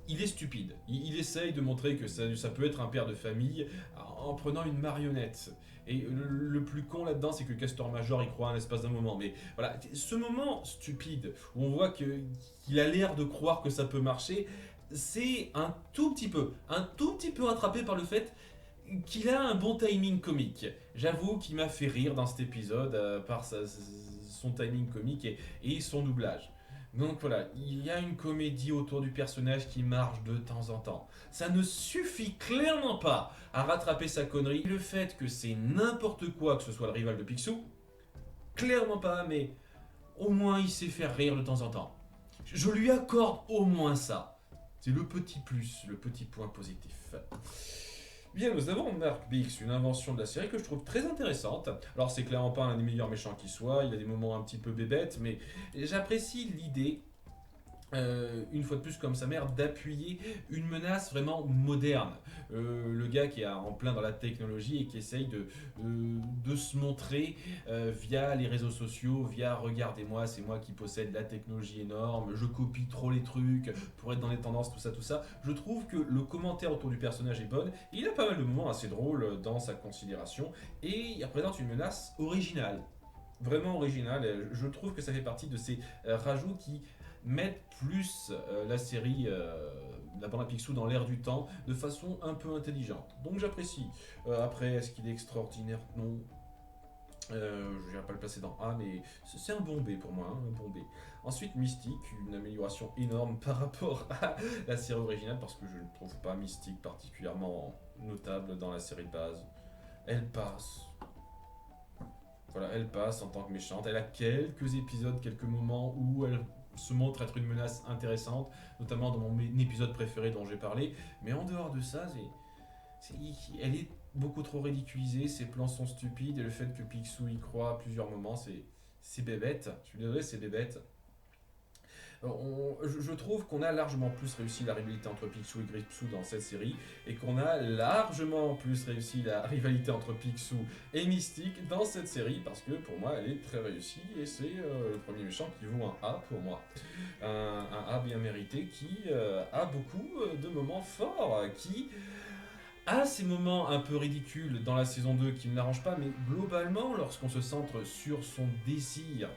il est stupide. Il essaye de montrer que ça peut être un père de famille en prenant une marionnette. Et le plus con là-dedans, c'est que Castor Major y croit à l'espace d'un moment. Mais voilà, ce moment stupide où on voit qu'il a l'air de croire que ça peut marcher, c'est un tout petit peu attrapé par le fait qu'il a un bon timing comique. J'avoue qu'il m'a fait rire dans cet épisode par son timing comique et son doublage. Donc voilà, il y a une comédie autour du personnage qui marche de temps en temps. Ça ne suffit clairement pas à rattraper sa connerie. Le fait que c'est n'importe quoi que ce soit le rival de Picsou, clairement pas, mais au moins il sait faire rire de temps en temps. Je lui accorde au moins ça. C'est le petit plus, le petit point positif. Bien, nous avons Mark Bix, une invention de la série que je trouve très intéressante. Alors, c'est clairement pas un des meilleurs méchants qui soit, il a des moments un petit peu bébêtes, mais j'apprécie l'idée, une fois de plus comme sa mère, d'appuyer une menace vraiment moderne. Le gars qui est en plein dans la technologie et qui essaye de se montrer via les réseaux sociaux, via regardez-moi, c'est moi qui possède la technologie énorme, je copie trop les trucs pour être dans les tendances, tout ça, tout ça. Je trouve que le commentaire autour du personnage est bon. Il a pas mal de moments assez drôles dans sa considération et il représente une menace originale. Vraiment originale, je trouve que ça fait partie de ces rajouts qui mettre plus la série, la bande à Picsou dans l'air du temps de façon un peu intelligente. Donc j'apprécie. Après, est-ce qu'il est extraordinaire? Non. Je n'irai pas le placer dans A, mais c'est un bon B pour moi, hein, un bon B. Ensuite, Mystique, une amélioration énorme par rapport à la série originale, parce que je ne trouve pas Mystique particulièrement notable dans la série de base. Elle passe. Voilà, elle passe en tant que méchante. Elle a quelques épisodes, quelques moments où elle se montre être une menace intéressante, notamment dans mon épisode préféré dont j'ai parlé. Mais en dehors de ça, elle est beaucoup trop ridiculisée, ses plans sont stupides, et le fait que Picsou y croit à plusieurs moments, c'est bébête. Je suis désolé, c'est bébête. Je trouve qu'on a largement plus réussi la rivalité entre Picsou et Gripsou dans cette série, et qu'on a largement plus réussi la rivalité entre Picsou et Mystique dans cette série, parce que pour moi elle est très réussie, et c'est le premier méchant qui vaut un A pour moi. Un A bien mérité qui a beaucoup de moments forts, qui a ces moments un peu ridicules dans la saison 2 qui ne l'arrangent pas, mais globalement, lorsqu'on se centre sur son désir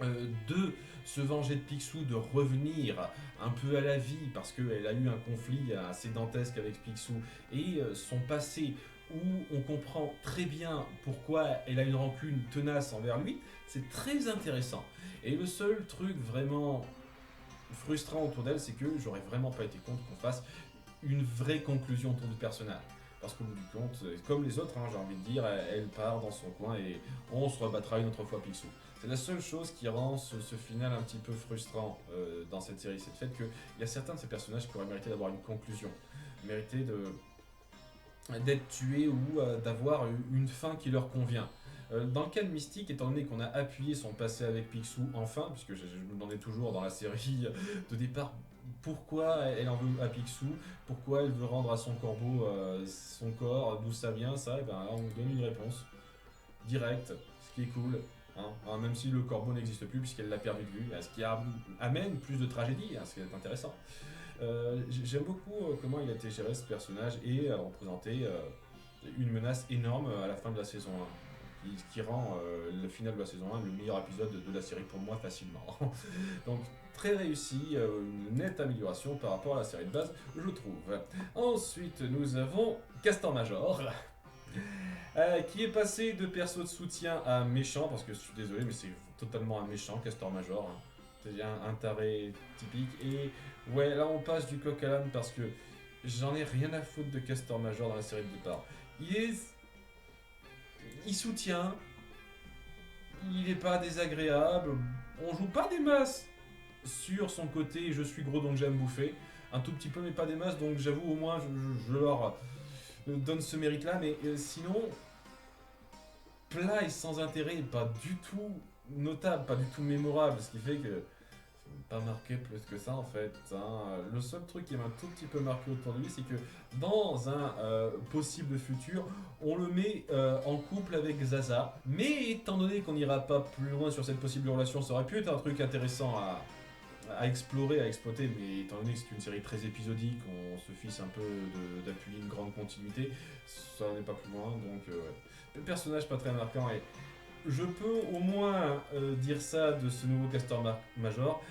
de se venger de Picsou, de revenir un peu à la vie parce qu'elle a eu un conflit assez dantesque avec Picsou, et son passé où on comprend très bien pourquoi elle a une rancune tenace envers lui, c'est très intéressant. Et le seul truc vraiment frustrant autour d'elle, c'est que j'aurais vraiment pas été contre qu'on fasse une vraie conclusion autour du personnage. Parce qu'au bout du compte, comme les autres, hein, j'ai envie de dire, elle part dans son coin et on se rebattra une autre fois Picsou. C'est la seule chose qui rend ce final un petit peu frustrant dans cette série, c'est le fait qu'il y a certains de ces personnages qui auraient mérité d'avoir une conclusion, mérité d'être tués ou d'avoir une fin qui leur convient. Dans le cas de Mystique, étant donné qu'on a appuyé son passé avec Picsou enfin, puisque je me demandais toujours dans la série de départ pourquoi elle en veut à Picsou, pourquoi elle veut rendre à son corbeau son corps, d'où ça vient, ça, et ben là on nous donne une réponse directe, ce qui est cool. Hein, même si le corbeau n'existe plus puisqu'elle l'a perdu de vue, ce qui amène plus de tragédie, ce qui est intéressant. J'aime beaucoup comment il a été géré ce personnage et représenté une menace énorme à la fin de la saison 1, qui rend le final de la saison 1 le meilleur épisode de la série pour moi facilement. Donc très réussi, une nette amélioration par rapport à la série de base, je trouve. Ensuite, nous avons Castor Major, qui est passé de perso de soutien à méchant, parce que je suis désolé, mais c'est totalement un méchant, Castor Major. Hein. C'est un taré typique. Et ouais, là on passe du coq à l'âne parce que j'en ai rien à foutre de Castor Major dans la série de départ. Il soutient, il est pas désagréable, on joue pas des masses sur son côté je suis gros donc j'aime bouffer, un tout petit peu mais pas des masses, donc j'avoue au moins je leur donne ce mérite là, mais sinon plat et sans intérêt, pas du tout notable, pas du tout mémorable, ce qui fait que pas marqué plus que ça en fait. Hein. Le seul truc qui m'a un tout petit peu marqué autour de lui, c'est que dans un possible futur, on le met en couple avec Zaza. Mais étant donné qu'on n'ira pas plus loin sur cette possible relation, ça aurait pu être un truc intéressant à explorer, à exploiter, mais étant donné que c'est une série très épisodique, on se fiche un peu d'appuyer une grande continuité, ça n'est pas plus loin, donc le personnage pas très marquant, et je peux au moins dire ça de ce nouveau Castor Major,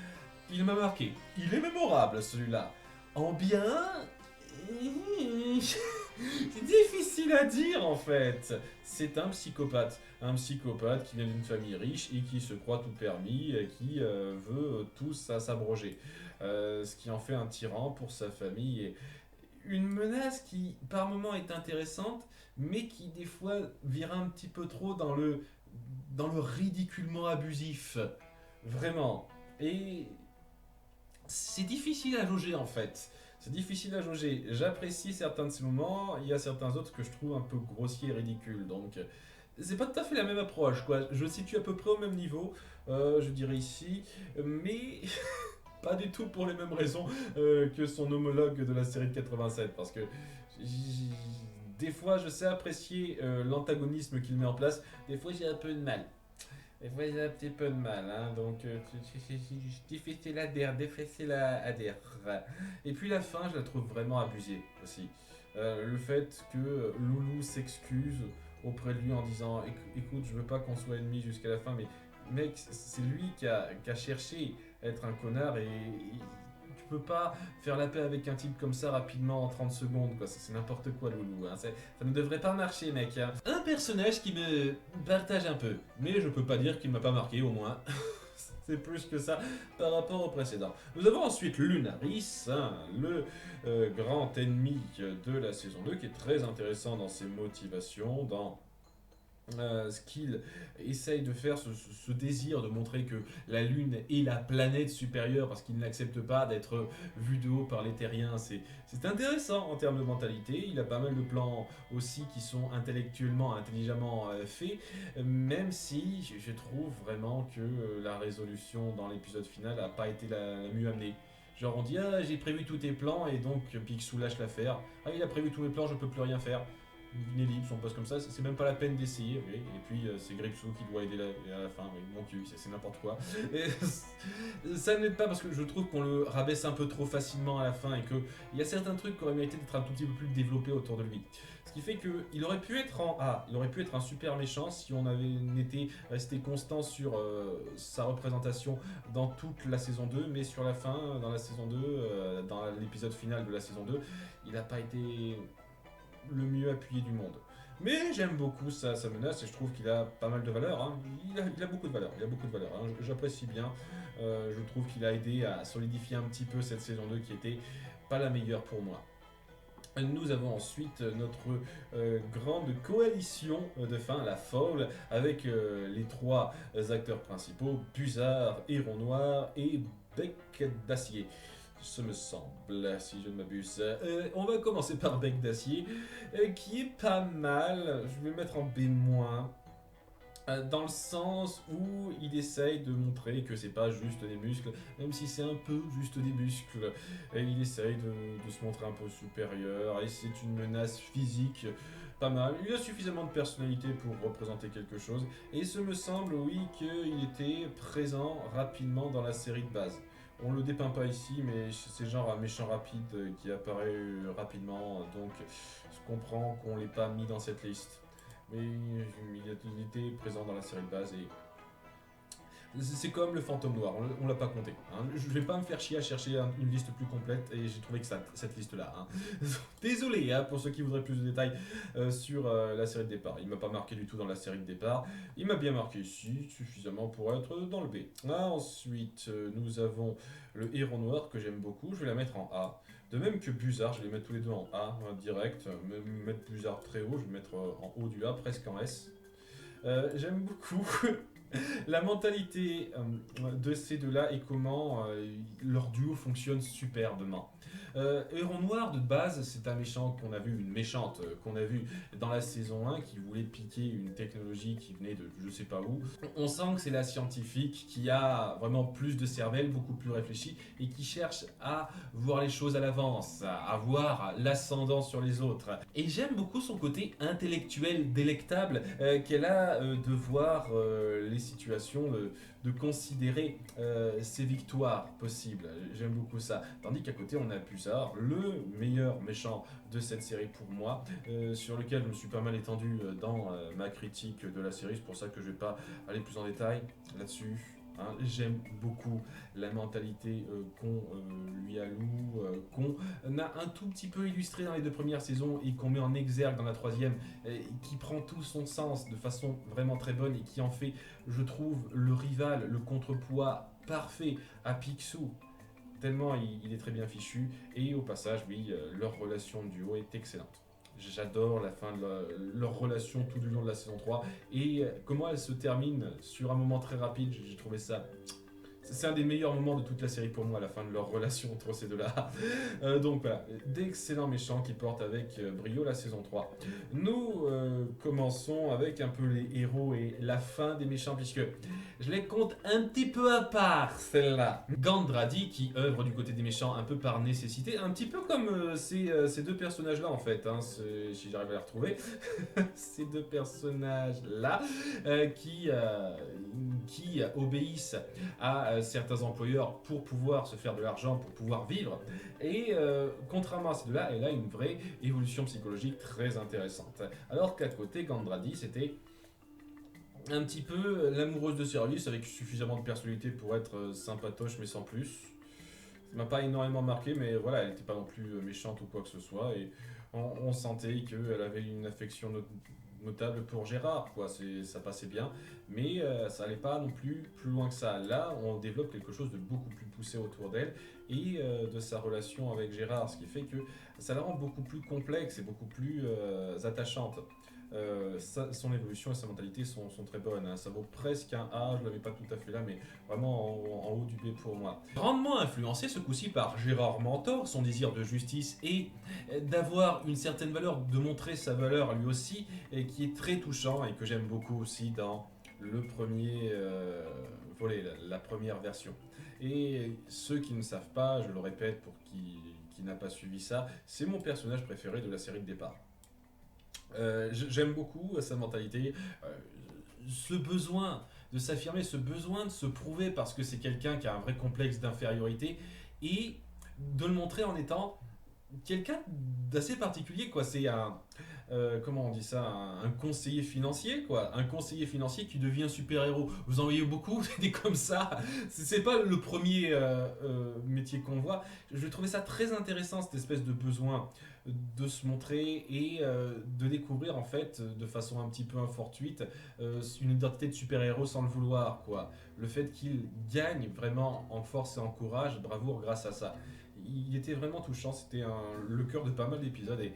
il m'a marqué, il est mémorable celui-là, en bien... C'est difficile à dire en fait. C'est un psychopathe qui vient d'une famille riche et qui se croit tout permis, qui veut tout s'abroger. Ce qui en fait un tyran pour sa famille et une menace qui par moments est intéressante, mais qui des fois vire un petit peu trop dans le ridiculement abusif. Vraiment. Et c'est difficile à jauger en fait. C'est difficile à jauger. J'apprécie certains de ces moments, il y a certains autres que je trouve un peu grossiers et ridicules. Donc, c'est pas tout à fait la même approche, quoi. Je le situe à peu près au même niveau, je dirais ici, mais pas du tout pour les mêmes raisons que son homologue de la série de 87. Parce que des fois, je sais apprécier l'antagonisme qu'il met en place, des fois, j'ai un peu de mal. Des fois, j'ai un petit peu de mal, hein, donc difficile à dire, difficile à dire. Et puis la fin, je la trouve vraiment abusée aussi. Le fait que Loulou s'excuse auprès de lui en disant écoute, je veux pas qu'on soit ennemis jusqu'à la fin, mais mec, c'est lui qui a cherché à être un connard et tu peux pas faire la paix avec un type comme ça rapidement en 30 secondes, quoi. C'est n'importe quoi, Loulou. Hein. Ça ne devrait pas marcher, mec. Hein. Un personnage qui me partage un peu, mais je peux pas dire qu'il m'a pas marqué, au moins. C'est plus que ça par rapport au précédent. Nous avons ensuite Lunaris, hein, le grand ennemi de la saison 2, qui est très intéressant dans ses motivations, dans ce qu'il essaye de faire, ce désir de montrer que la Lune est la planète supérieure parce qu'il n'accepte pas d'être vu de haut par les terriens. C'est intéressant en termes de mentalité. Il a pas mal de plans aussi qui sont intellectuellement, intelligemment faits, même si je trouve vraiment que la résolution dans l'épisode final n'a pas été la mieux amenée. Genre on dit ah j'ai prévu tous tes plans et donc Picsou lâche l'affaire. Ah il a prévu tous mes plans, je peux plus rien faire. Une ellipse, on passe comme ça, c'est même pas la peine d'essayer. Oui. Et puis c'est Gripsou qui doit aider à la fin, oui. Mon cul, c'est n'importe quoi. Et ça n'aide pas parce que je trouve qu'on le rabaisse un peu trop facilement à la fin et qu'il y a certains trucs qui auraient mérité d'être un tout petit peu plus développés autour de lui. Ce qui fait qu'il aurait pu être en A, il aurait pu être un super méchant si on avait été resté constant sur sa représentation dans toute la saison 2, mais sur la fin, dans la saison 2, dans l'épisode final de la saison 2, il n'a pas été le mieux appuyé du monde. Mais j'aime beaucoup sa menace et je trouve qu'il a pas mal de valeur. Hein. Il a beaucoup de valeur. Il a beaucoup de valeur. Hein. J'apprécie bien. Je trouve qu'il a aidé à solidifier un petit peu cette saison 2 qui était pas la meilleure pour moi. Nous avons ensuite notre grande coalition de fin, la Fowl, avec les trois acteurs principaux, Buzzard, Héron Noir et Bec d'Acier. Ce me semble, si je ne m'abuse. On va commencer par Bec d'Acier, qui est pas mal. Je vais le mettre en B-, dans le sens où il essaye de montrer que c'est pas juste des muscles, même si c'est un peu juste des muscles. Et il essaye de se montrer un peu supérieur, et c'est une menace physique pas mal. Il a suffisamment de personnalité pour représenter quelque chose, et ce me semble, oui, qu'il était présent rapidement dans la série de base. On le dépeint pas ici, mais c'est genre un méchant rapide qui apparaît rapidement, donc je comprends qu'on l'ait pas mis dans cette liste. Mais il était présent dans la série de base et c'est comme le fantôme noir, on l'a pas compté. Hein. Je vais pas me faire chier à chercher une liste plus complète et j'ai trouvé que cette liste-là. Hein. Désolé hein, pour ceux qui voudraient plus de détails sur la série de départ. Il m'a pas marqué du tout dans la série de départ. Il m'a bien marqué ici, suffisamment pour être dans le B. Ah, ensuite, nous avons le héros noir que j'aime beaucoup. Je vais la mettre en A. De même que Buzzard, je vais les mettre tous les deux en A, direct. Mettre Buzzard très haut, je vais le mettre en haut du A, presque en S. J'aime beaucoup la mentalité de ces deux-là et comment leur duo fonctionne superbement. Héron Noir, de base, c'est un méchant qu'on a vu, une méchante qu'on a vu dans la saison 1 qui voulait piquer une technologie qui venait de je sais pas où. On sent que c'est la scientifique qui a vraiment plus de cervelle, beaucoup plus réfléchie et qui cherche à voir les choses à l'avance, à avoir l'ascendant sur les autres. Et j'aime beaucoup son côté intellectuel délectable qu'elle a de voir les situations, de considérer ses victoires possibles. J'aime beaucoup ça. Tandis qu'à côté, on a Buzzard, le meilleur méchant de cette série pour moi, sur lequel je me suis pas mal étendu dans ma critique de la série. C'est pour ça que je vais pas aller plus en détail là-dessus. Hein, j'aime beaucoup la mentalité qu'on lui alloue, qu'on a un tout petit peu illustré dans les deux premières saisons et qu'on met en exergue dans la troisième, qui prend tout son sens de façon vraiment très bonne et qui en fait, je trouve, le rival, le contrepoids parfait à Picsou. Tellement il est très bien fichu. Et au passage, oui, leur relation de duo est excellente. J'adore la fin de leur relation tout du long de la saison 3 et comment elle se termine sur un moment très rapide. J'ai trouvé ça. C'est un des meilleurs moments de toute la série pour moi, la fin de leur relation entre ces deux-là. Donc voilà, d'excellents méchants qui portent avec brio la saison 3. Nous commençons avec un peu les héros et la fin des méchants, puisque je les compte un petit peu à part, celle-là. Gandradi, qui œuvre du côté des méchants un peu par nécessité, un petit peu comme ces deux personnages-là en fait, hein, si j'arrive à les retrouver. Ces deux personnages-là qui obéissent à certains employeurs pour pouvoir se faire de l'argent, pour pouvoir vivre. Et contrairement à ces deux-là, elle a une vraie évolution psychologique très intéressante. Alors qu'à côté, Gandradi, c'était un petit peu l'amoureuse de service avec suffisamment de personnalité pour être sympatoche mais sans plus. Ça m'a pas énormément marqué, mais voilà, elle n'était pas non plus méchante ou quoi que ce soit. Et on sentait qu'elle avait une affection notable pour Gérard, quoi. Ça passait bien, mais ça allait pas non plus loin que ça. Là, on développe quelque chose de beaucoup plus poussé autour d'elle et de sa relation avec Gérard, ce qui fait que ça la rend beaucoup plus complexe et beaucoup plus attachante. son évolution et sa mentalité sont très bonnes, hein. Ça vaut presque un A, je l'avais pas tout à fait là, mais vraiment en haut du B pour moi. Grandement influencé ce coup-ci par Gérard Mentor, son désir de justice et d'avoir une certaine valeur, de montrer sa valeur lui aussi, et qui est très touchant et que j'aime beaucoup aussi dans le premier volet, la première version. Et ceux qui ne savent pas, je le répète pour qui n'a pas suivi ça, c'est mon personnage préféré de la série de départ. J'aime beaucoup sa mentalité, ce besoin de s'affirmer, ce besoin de se prouver parce que c'est quelqu'un qui a un vrai complexe d'infériorité et de le montrer en étant quelqu'un d'assez particulier, quoi. C'est un, comment on dit ça, un conseiller financier, quoi. Un conseiller financier qui devient super-héros. Vous en voyez beaucoup, des comme ça. C'est pas le premier métier qu'on voit. Je trouvais ça très intéressant, cette espèce de besoin de se montrer et de découvrir, en fait, de façon un petit peu infortuite, une identité de super-héros sans le vouloir, quoi. Le fait qu'il gagne vraiment en force et en courage, bravoure grâce à ça. Il était vraiment touchant, c'était le cœur de pas mal d'épisodes et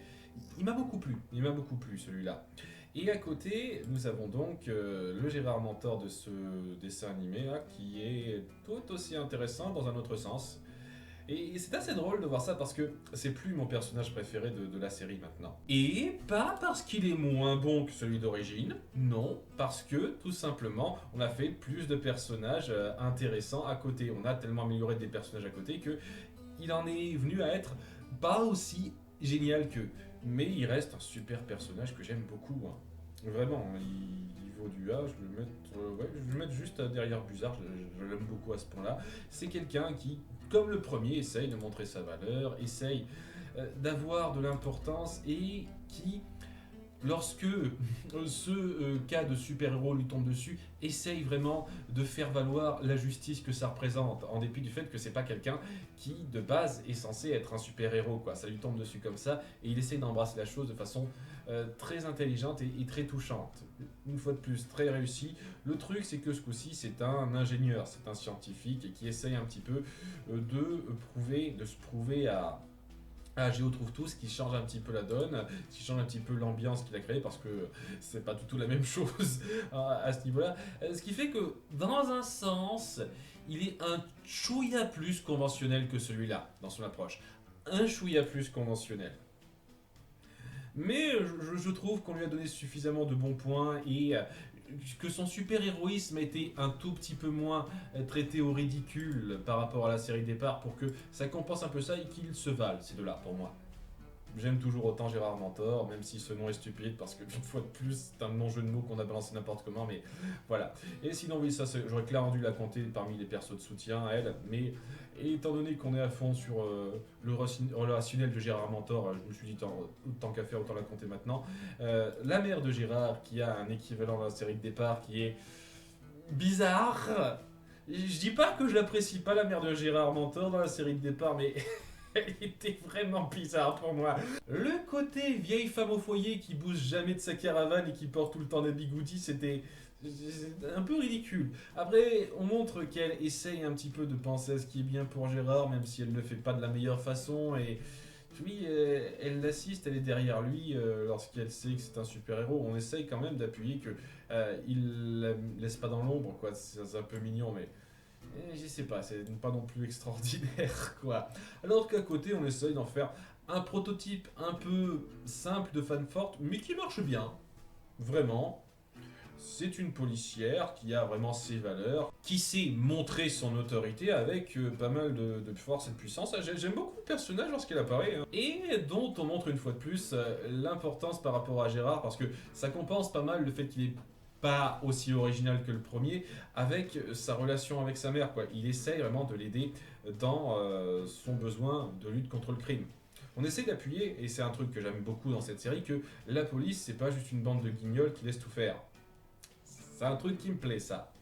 il m'a beaucoup plu, celui-là. Et à côté, nous avons donc le Gérard Mentor de ce dessin animé là, qui est tout aussi intéressant dans un autre sens. Et c'est assez drôle de voir ça parce que c'est plus mon personnage préféré de la série maintenant. Et pas parce qu'il est moins bon que celui d'origine, non, parce que tout simplement on a fait plus de personnages intéressants à côté. On a tellement amélioré des personnages à côté que il en est venu à être pas aussi génial qu'eux. Mais il reste un super personnage que j'aime beaucoup, hein. Vraiment, il vaut du A, je vais le mettre, ouais, je vais le mettre juste derrière Buzard, je l'aime beaucoup à ce point-là. C'est quelqu'un qui, comme le premier, essaye de montrer sa valeur, essaye d'avoir de l'importance et qui, lorsque ce cas de super-héros lui tombe dessus, essaye vraiment de faire valoir la justice que ça représente, en dépit du fait que c'est pas quelqu'un qui, de base, est censé être un super-héros, quoi. Ça lui tombe dessus comme ça, et il essaye d'embrasser la chose de façon très intelligente et très touchante. Une fois de plus, très réussi. Le truc, c'est que ce coup-ci, c'est un ingénieur, c'est un scientifique, et qui essaye un petit peu de se prouver à Géo trouve tout, ce qui change un petit peu la donne, qui change un petit peu l'ambiance qu'il a créée parce que c'est pas du tout la même chose à ce niveau-là. Ce qui fait que, dans un sens, il est un chouïa plus conventionnel que celui-là dans son approche. Un chouïa plus conventionnel. Mais je trouve qu'on lui a donné suffisamment de bons points et que son super-héroïsme a été un tout petit peu moins traité au ridicule par rapport à la série de départ pour que ça compense un peu ça et qu'il se valent, ces deux-là, pour moi. J'aime toujours autant Gérard Mentor, même si ce nom est stupide, parce que, une fois de plus, c'est un non-jeu de mots qu'on a balancé n'importe comment, mais voilà. Et sinon, oui, ça, j'aurais clairement dû la compter parmi les persos de soutien, elle, mais étant donné qu'on est à fond sur le relationnel de Gérard Mentor, je me suis dit, tant qu'à faire, autant la compter maintenant. La mère de Gérard, qui a un équivalent dans la série de départ, qui est bizarre. Je dis pas que je l'apprécie pas, la mère de Gérard Mentor, dans la série de départ, mais... Elle était vraiment bizarre pour moi. Le côté vieille femme au foyer qui bouge jamais de sa caravane et qui porte tout le temps des bigoudis, c'était un peu ridicule. Après, on montre qu'elle essaye un petit peu de penser à ce qui est bien pour Gérard, même si elle ne le fait pas de la meilleure façon. Et puis, elle l'assiste, elle est derrière lui lorsqu'elle sait que c'est un super-héros. On essaye quand même d'appuyer que il la laisse pas dans l'ombre, quoi. C'est un peu mignon, mais... je sais pas, c'est pas non plus extraordinaire, quoi. Alors qu'à côté, on essaye d'en faire un prototype un peu simple de fan forte, mais qui marche bien. Vraiment. C'est une policière qui a vraiment ses valeurs, qui sait montrer son autorité avec pas mal de force et de puissance. J'aime beaucoup le personnage lorsqu'il apparaît, hein. Et dont on montre une fois de plus l'importance par rapport à Gérard, parce que ça compense pas mal le fait qu'il est pas aussi original que le premier, avec sa relation avec sa mère, quoi. Il essaye vraiment de l'aider dans son besoin de lutte contre le crime. On essaie d'appuyer, et c'est un truc que j'aime beaucoup dans cette série, que la police, c'est pas juste une bande de guignols qui laisse tout faire. C'est un truc qui me plaît, ça.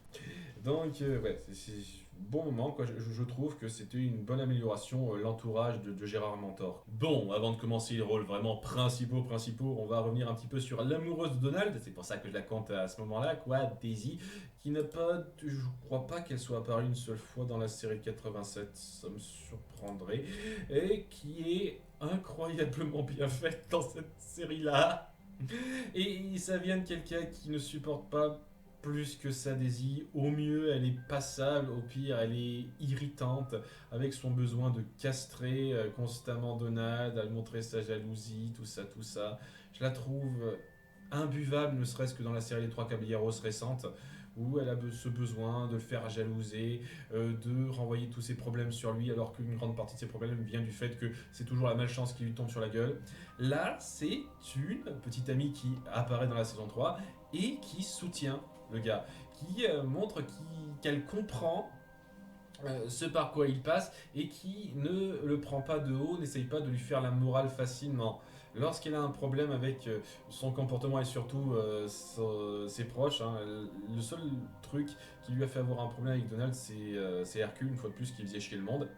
Donc, ouais, c'est bon moment, quoi. Je trouve que c'était une bonne amélioration, l'entourage de Gérard Mentor. Bon, avant de commencer les rôles vraiment principaux, on va revenir un petit peu sur l'amoureuse de Donald. C'est pour ça que je la compte à ce moment-là, quoi. Daisy, qui n'a pas, je crois pas qu'elle soit apparue une seule fois dans la série 87, ça me surprendrait, et qui est incroyablement bien faite dans cette série-là. Et ça vient de quelqu'un qui ne supporte pas plus que ça Daisy. Au mieux, elle est passable, au pire, elle est irritante, avec son besoin de castrer constamment Donald, à lui montrer sa jalousie, tout ça, tout ça. Je la trouve imbuvable, ne serait-ce que dans la série Les Trois Caballeros récente, où elle a ce besoin de le faire jalouser, de renvoyer tous ses problèmes sur lui, alors qu'une grande partie de ses problèmes vient du fait que c'est toujours la malchance qui lui tombe sur la gueule. Là, c'est une petite amie qui apparaît dans la saison 3 et qui soutient le gars, qui montre qu'elle comprend ce par quoi il passe et qui ne le prend pas de haut, n'essaye pas de lui faire la morale facilement. Lorsqu'elle a un problème avec son comportement et surtout ses proches, hein, le seul truc qui lui a fait avoir un problème avec Donald, c'est Hercule, une fois de plus, qui faisait chier le monde.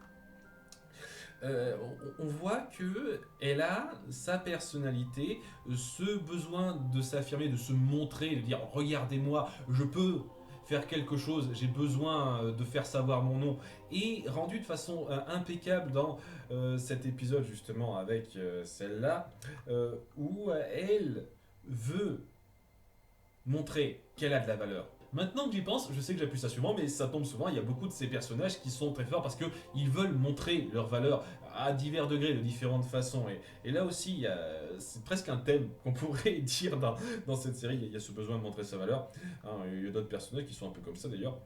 On voit que elle a sa personnalité, ce besoin de s'affirmer, de se montrer, de dire regardez-moi, je peux faire quelque chose, j'ai besoin de faire savoir mon nom, et rendu de façon impeccable dans cet épisode justement avec celle-là, où elle veut montrer qu'elle a de la valeur. Maintenant que j'y pense, je sais que j'appuie ça souvent, mais ça tombe souvent, il y a beaucoup de ces personnages qui sont très forts parce qu'ils veulent montrer leur valeur à divers degrés, de différentes façons. Et là aussi, c'est presque un thème qu'on pourrait dire dans cette série, il y a ce besoin de montrer sa valeur. Hein, il y a d'autres personnages qui sont un peu comme ça d'ailleurs.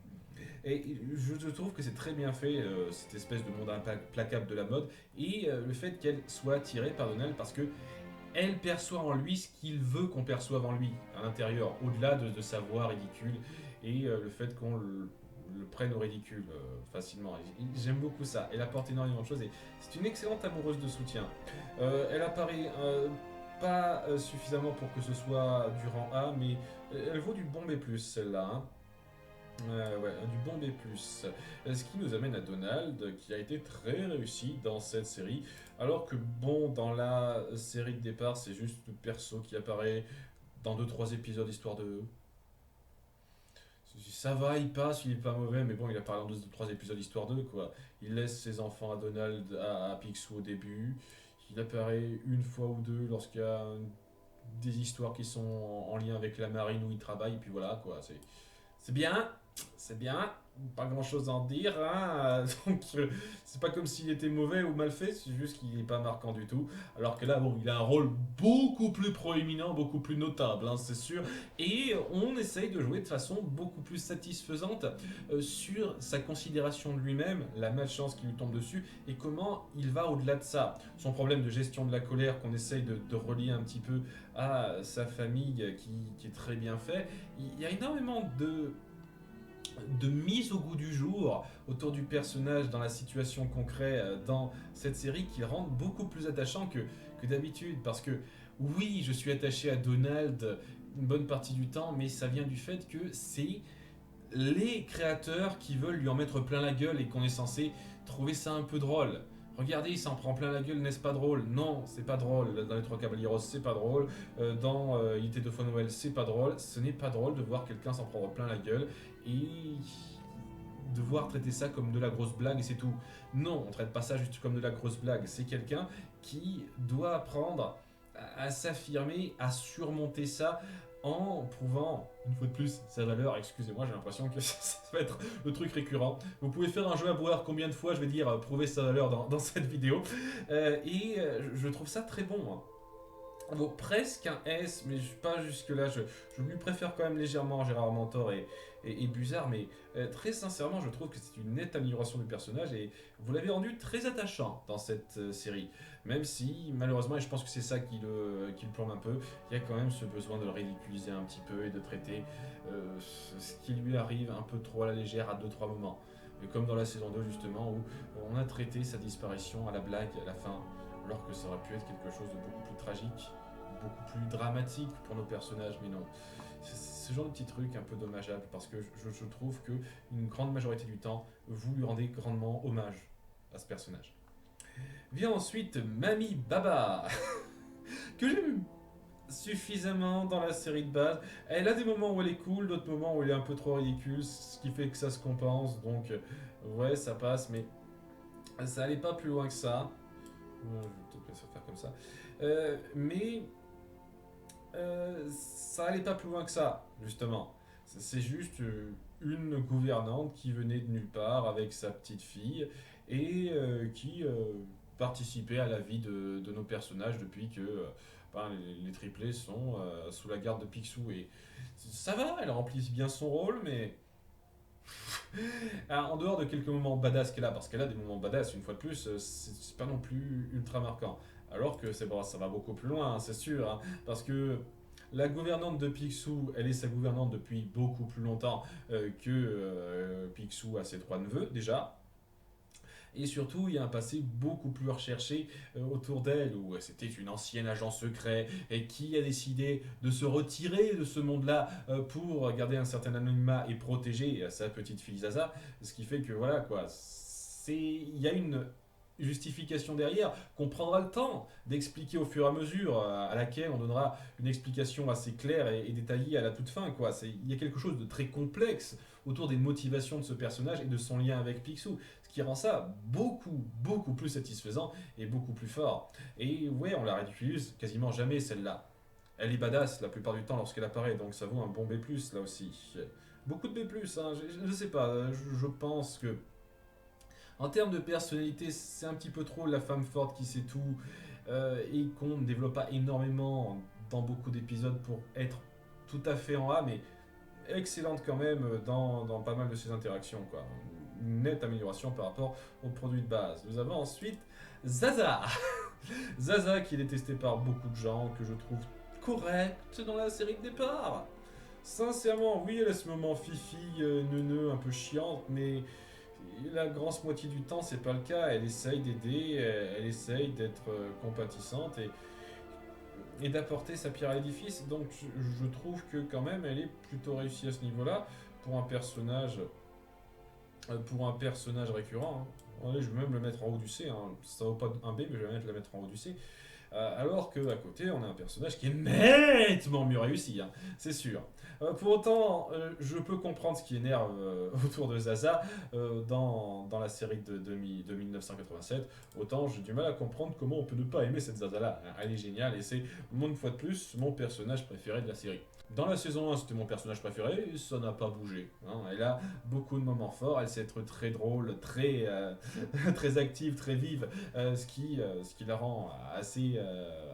Et je trouve que c'est très bien fait, cette espèce de monde implacable de la mode, et le fait qu'elle soit attirée par Donald parce que elle perçoit en lui ce qu'il veut qu'on perçoive en lui, à l'intérieur, au-delà de sa voix ridicule et le fait qu'on le prenne au ridicule facilement. J'aime beaucoup ça. Elle apporte énormément de choses et c'est une excellente amoureuse de soutien. Elle apparaît pas suffisamment pour que ce soit du rang A, mais elle vaut du bon B+, celle-là. Hein. Ouais, du bon B+. Ce qui nous amène à Donald, qui a été très réussi dans cette série, alors que bon, dans la série de départ, c'est juste le perso qui apparaît dans deux trois épisodes, histoire de... Ça va, il passe, il est pas mauvais, mais bon, il apparaît dans deux trois épisodes, histoire de, quoi. Il laisse ses enfants à Donald, à Picsou au début, il apparaît une fois ou deux lorsqu'il y a des histoires qui sont en lien avec la marine où il travaille, et puis voilà, quoi, c'est bien, c'est bien, pas grand chose à en dire, hein. Donc c'est pas comme s'il était mauvais ou mal fait, c'est juste qu'il est pas marquant du tout. Alors que là, bon, il a un rôle beaucoup plus proéminent, beaucoup plus notable, hein, c'est sûr. Et on essaye de jouer de façon beaucoup plus satisfaisante sur sa considération de lui-même, la malchance qui lui tombe dessus, et comment il va au-delà de ça. Son problème de gestion de la colère qu'on essaye de relier un petit peu à sa famille qui est très bien fait. Il y a énormément de mise au goût du jour autour du personnage dans la situation concrète dans cette série qui le rendent beaucoup plus attachant que d'habitude. Parce que oui, je suis attaché à Donald une bonne partie du temps, mais ça vient du fait que c'est les créateurs qui veulent lui en mettre plein la gueule et qu'on est censé trouver ça un peu drôle. Regardez, il s'en prend plein la gueule, n'est-ce pas drôle? Non, c'est pas drôle. Dans Les Trois Caballeros, c'est pas drôle. Dans Il était deux fois Noël, c'est pas drôle. Ce n'est pas drôle de voir quelqu'un s'en prendre plein la gueule et devoir traiter ça comme de la grosse blague et c'est tout. Non, on traite pas ça juste comme de la grosse blague. C'est quelqu'un qui doit apprendre à s'affirmer, à surmonter ça en prouvant, une fois de plus, sa valeur. Excusez-moi, j'ai l'impression que ça va être le truc récurrent. Vous pouvez faire un jeu à boire combien de fois je vais dire prouver sa valeur dans cette vidéo. Je trouve ça très bon. Hein. Bon, presque un S, mais pas jusque-là. Je lui préfère quand même légèrement Gérard Mentor et Buzard, mais très sincèrement, je trouve que c'est une nette amélioration du personnage et vous l'avez rendu très attachant dans cette série. Même si, malheureusement, et je pense que c'est ça qui le plombe un peu, il y a quand même ce besoin de le ridiculiser un petit peu et de traiter ce qui lui arrive un peu trop à la légère à deux trois moments. Comme dans la saison 2, justement, où on a traité sa disparition à la blague à la fin, alors que ça aurait pu être quelque chose de beaucoup plus tragique, beaucoup plus dramatique pour nos personnages, mais non. C'est ce genre de petit truc un peu dommageable, parce que je trouve que une grande majorité du temps, vous lui rendez grandement hommage à ce personnage. Vient ensuite Mamie Baba, que j'aime suffisamment dans la série de base. Elle a des moments où elle est cool, d'autres moments où elle est un peu trop ridicule, ce qui fait que ça se compense, donc ouais, ça passe, mais ça allait pas plus loin que ça. Je vais peut-être pas faire comme ça. Mais ça allait pas plus loin que ça, justement. C'est juste une gouvernante qui venait de nulle part avec sa petite fille et qui participait à la vie de nos personnages depuis que ben, les triplés sont sous la garde de Picsou. Et ça va, elle remplit bien son rôle, mais en dehors de quelques moments badass qu'elle a, parce qu'elle a des moments badass, une fois de plus, c'est pas non plus ultra marquant. Alors que c'est bon, ça va beaucoup plus loin, hein, c'est sûr, hein, parce que la gouvernante de Picsou, elle est sa gouvernante depuis beaucoup plus longtemps que Picsou a ses trois neveux, déjà. Et surtout, il y a un passé beaucoup plus recherché autour d'elle, où c'était une ancienne agent secret et qui a décidé de se retirer de ce monde-là pour garder un certain anonymat et protéger sa petite fille Zaza. Ce qui fait que voilà quoi, il y a une justification derrière qu'on prendra le temps d'expliquer au fur et à mesure, à laquelle on donnera une explication assez claire et détaillée à la toute fin. Quoi. Il y a quelque chose de très complexe autour des motivations de ce personnage et de son lien avec Picsou, ce qui rend ça beaucoup, beaucoup plus satisfaisant et beaucoup plus fort. Et ouais, on la ridiculise quasiment jamais celle-là. Elle est badass la plupart du temps lorsqu'elle apparaît, donc ça vaut un bon B+, là aussi. Beaucoup de B+, hein, je sais pas, je pense que en termes de personnalité, c'est un petit peu trop la femme forte qui sait tout et qu'on ne développe pas énormément dans beaucoup d'épisodes pour être tout à fait en A, mais excellente quand même dans pas mal de ses interactions. Quoi. Une nette amélioration par rapport au produit de base. Nous avons ensuite Zaza. Zaza qui est détesté par beaucoup de gens, que je trouve correct dans la série de départ. Sincèrement, oui, elle a ce moment fifi, neuneu, un peu chiante, mais la grosse moitié du temps, c'est pas le cas. Elle essaye d'aider, elle essaye d'être compatissante et d'apporter sa pierre à l'édifice. Donc, je trouve que quand même, elle est plutôt réussie à ce niveau-là pour un personnage récurrent. Hein. Allez, je vais même le mettre en haut du C. Hein. Ça vaut pas un B, mais je vais même le mettre en haut du C. Alors qu'à côté, on a un personnage qui est nettement mieux réussi, hein, c'est sûr. Pour autant, je peux comprendre ce qui énerve autour de Zaza dans la série de 1987. Autant j'ai du mal à comprendre comment on peut ne pas aimer cette Zaza-là. Elle est géniale et c'est, une fois de plus, mon personnage préféré de la série. Dans la saison 1, c'était mon personnage préféré, et ça n'a pas bougé. Hein. Elle a beaucoup de moments forts, elle sait être très drôle, très, très active, très vive, ce qui la rend assez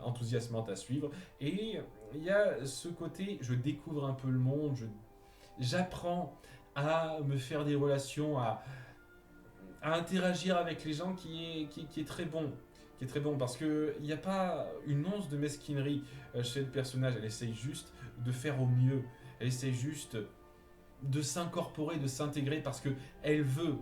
enthousiasmante à suivre. Et il y a ce côté, je découvre un peu le monde, j'apprends à me faire des relations, à interagir avec les gens qui est très bon. Qui est très bon parce qu'il n'y a pas une once de mesquinerie chez le personnage, elle essaye juste de faire au mieux, elle essaye juste de s'incorporer, de s'intégrer parce que elle veut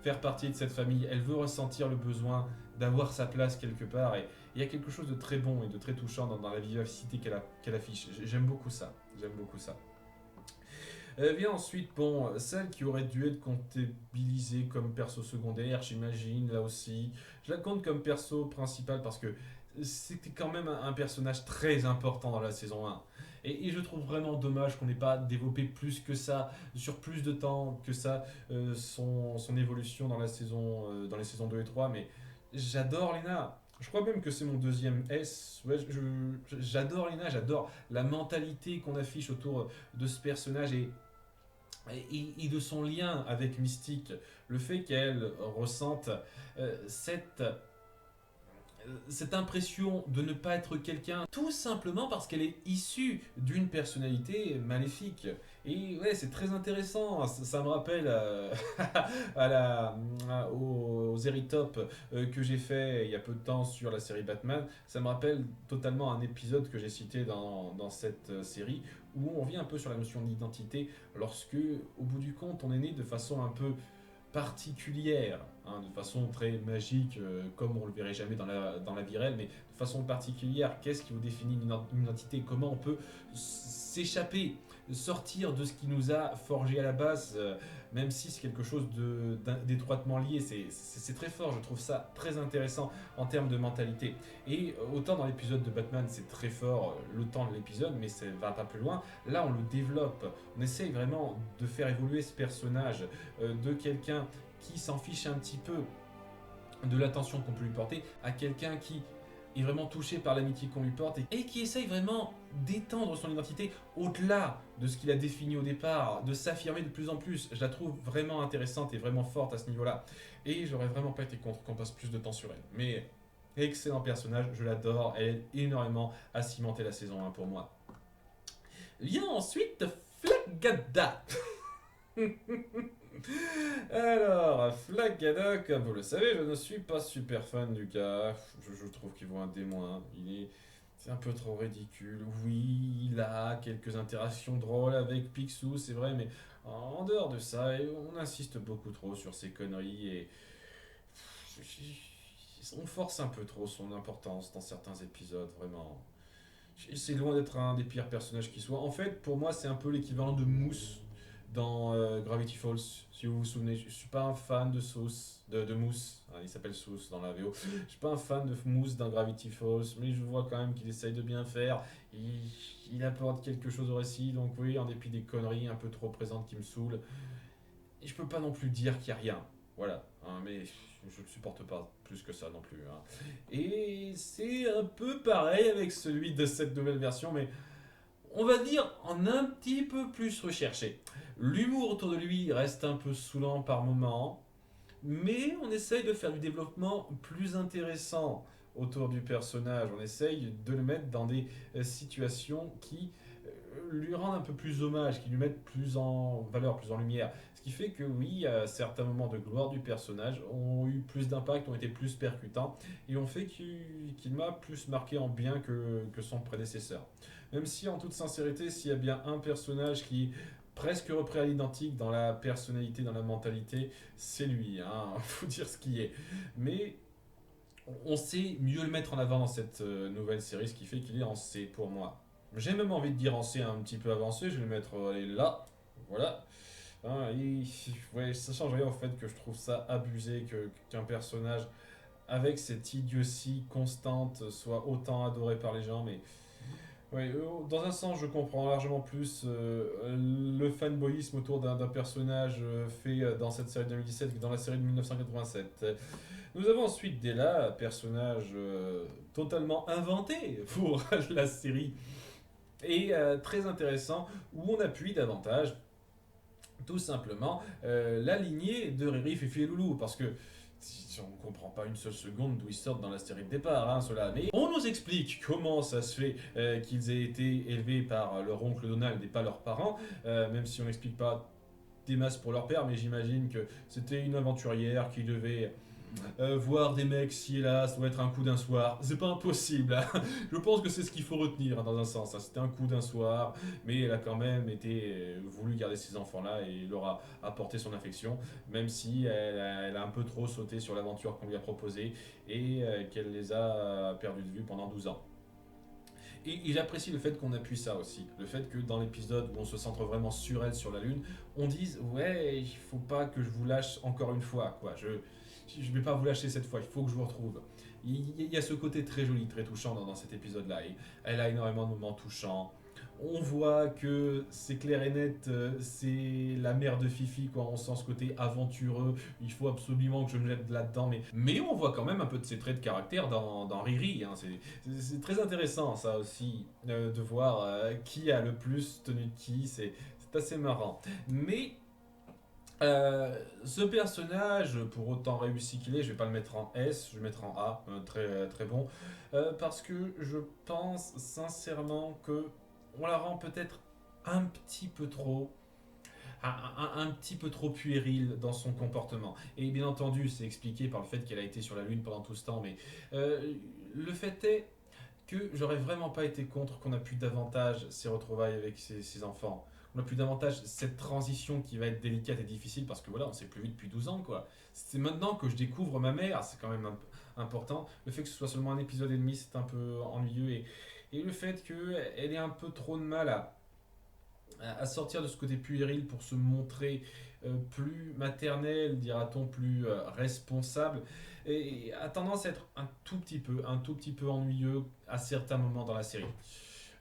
faire partie de cette famille, elle veut ressentir le besoin d'avoir sa place quelque part et il y a quelque chose de très bon et de très touchant dans la vivacité qu'elle affiche. J'aime beaucoup ça, j'aime beaucoup ça. Vient ensuite, bon, celle qui aurait dû être comptabilisée comme perso secondaire, j'imagine, là aussi. Je la compte comme perso principal parce que c'était quand même un personnage très important dans la saison 1. Et je trouve vraiment dommage qu'on n'ait pas développé plus que ça, sur plus de temps que ça, son évolution dans dans les saisons 2 et 3. Mais j'adore Lena. Je crois même que c'est mon deuxième S. Ouais, j'adore Lena, j'adore la mentalité qu'on affiche autour de ce personnage et de son lien avec Mystique. Le fait qu'elle ressente cette impression de ne pas être quelqu'un, tout simplement parce qu'elle est issue d'une personnalité maléfique. Et ouais, c'est très intéressant. Ça me rappelle aux Eritop que j'ai fait il y a peu de temps sur la série Batman. Ça me rappelle totalement un épisode que j'ai cité dans cette série où on vient un peu sur la notion d'identité lorsque, au bout du compte, on est né de façon un peu particulière, hein, de façon très magique, comme on le verrait jamais dans la vie réelle, mais de façon particulière. Qu'est-ce qui vous définit une identité? Comment on peut s'échapper, sortir de ce qui nous a forgé à la base, même si c'est quelque chose d'étroitement lié. C'est très fort, je trouve ça très intéressant en termes de mentalité. Et autant dans l'épisode de Batman, c'est très fort le temps de l'épisode, mais ça va pas plus loin. Là, on le développe, on essaye vraiment de faire évoluer ce personnage de quelqu'un qui s'en fiche un petit peu de l'attention qu'on peut lui porter à quelqu'un qui est vraiment touché par l'amitié qu'on lui porte et qui essaye vraiment d'étendre son identité au-delà de ce qu'il a défini au départ, de s'affirmer de plus en plus. Je la trouve vraiment intéressante et vraiment forte à ce niveau-là. Et j'aurais vraiment pas été contre qu'on passe plus de temps sur elle. Mais excellent personnage, je l'adore, elle aide énormément à cimenter la saison 1 pour moi. Vient ensuite Flagada. Alors, Flagada, comme vous le savez, je ne suis pas super fan du gars. Je trouve qu'il vaut un démon. Hein. C'est un peu trop ridicule. Oui, il a quelques interactions drôles avec Picsou, c'est vrai, mais en dehors de ça, on insiste beaucoup trop sur ses conneries et on force un peu trop son importance dans certains épisodes, vraiment. C'est loin d'être un des pires personnages qui soit. En fait, pour moi, c'est un peu l'équivalent de Mousse dans Gravity Falls, si vous vous souvenez. Je suis pas un fan de de Mousse. Hein, il s'appelle Sauce dans la VO. Je suis pas un fan de Mousse dans Gravity Falls, mais je vois quand même qu'il essaye de bien faire. Il apporte quelque chose au récit, donc oui, en dépit des conneries un peu trop présentes qui me saoulent. Et je peux pas non plus dire qu'il y a rien. Voilà, hein, mais je le supporte pas plus que ça non plus. Hein. Et c'est un peu pareil avec celui de cette nouvelle version, mais on va dire en un petit peu plus recherché. L'humour autour de lui reste un peu saoulant par moments, mais on essaye de faire du développement plus intéressant autour du personnage. On essaye de le mettre dans des situations qui lui rendent un peu plus hommage, qui lui mettent plus en valeur, plus en lumière. Ce qui fait que oui, certains moments de gloire du personnage ont eu plus d'impact, ont été plus percutants, et ont fait qu'il m'a plus marqué en bien que son prédécesseur. Même si, en toute sincérité, s'il y a bien un personnage qui presque repris à l'identique dans la personnalité, dans la mentalité, c'est lui, hein, faut dire ce qui est. Mais on sait mieux le mettre en avant dans cette nouvelle série, ce qui fait qu'il est en C pour moi. J'ai même envie de dire en C un petit peu avancé, je vais le mettre là, voilà. Hein, ouais, ça change rien au fait que je trouve ça abusé qu'un personnage avec cette idiotie constante soit autant adoré par les gens, mais ouais, dans un sens, je comprends largement plus le fanboyisme autour d'un personnage fait dans cette série de 2017 que dans la série de 1987. Nous avons ensuite Della, personnage totalement inventé pour la série et très intéressant où on appuie davantage tout simplement la lignée de Riri, Fifi et Loulou parce que on ne comprend pas une seule seconde d'où ils sortent dans la série de départ, hein, cela. Mais on nous explique comment ça se fait qu'ils aient été élevés par leur oncle Donald et pas leurs parents, même si on n'explique pas des masses pour leur père, mais j'imagine que c'était une aventurière qui devait voir des mecs ci et là, ça doit être un coup d'un soir. C'est pas impossible. Hein. Je pense que c'est ce qu'il faut retenir hein, dans un sens. Hein. C'était un coup d'un soir, mais elle a quand même été voulu garder ces enfants-là et leur a apporté son affection, même si elle a un peu trop sauté sur l'aventure qu'on lui a proposée et qu'elle les a perdus de vue pendant 12 ans. Et j'apprécie le fait qu'on appuie ça aussi. Le fait que dans l'épisode où on se centre vraiment sur elle, sur la Lune, on dise ouais, il faut pas que je vous lâche encore une fois. Quoi. Je vais pas vous lâcher cette fois, il faut que je vous retrouve. Il y a ce côté très joli, très touchant dans cet épisode-là. Et elle a énormément de moments touchants. On voit que c'est clair et net, c'est la mère de Fifi, quoi. On sent ce côté aventureux. Il faut absolument que je me jette là-dedans. Mais on voit quand même un peu de ses traits de caractère dans Riri. Hein. C'est très intéressant, ça aussi, de voir qui a le plus tenu de qui. C'est assez marrant. Mais ce personnage, pour autant réussi qu'il est, je vais pas le mettre en S, je vais le mettre en A, très, très bon, parce que je pense sincèrement que on la rend peut-être un petit peu trop, un petit peu trop puérile dans son comportement. Et bien entendu, c'est expliqué par le fait qu'elle a été sur la Lune pendant tout ce temps, mais le fait est que j'aurais vraiment pas été contre qu'on appuie davantage ses retrouvailles avec ses enfants. On appuie davantage cette transition qui va être délicate et difficile parce que voilà, on s'est plus vu depuis 12 ans quoi. C'est maintenant que je découvre ma mère, c'est quand même important. Le fait que ce soit seulement un épisode et demi, c'est un peu ennuyeux et le fait qu'elle ait un peu trop de mal à sortir de ce côté puéril pour se montrer plus maternelle, dira-t-on, plus responsable, et a tendance à être un tout petit peu ennuyeux à certains moments dans la série.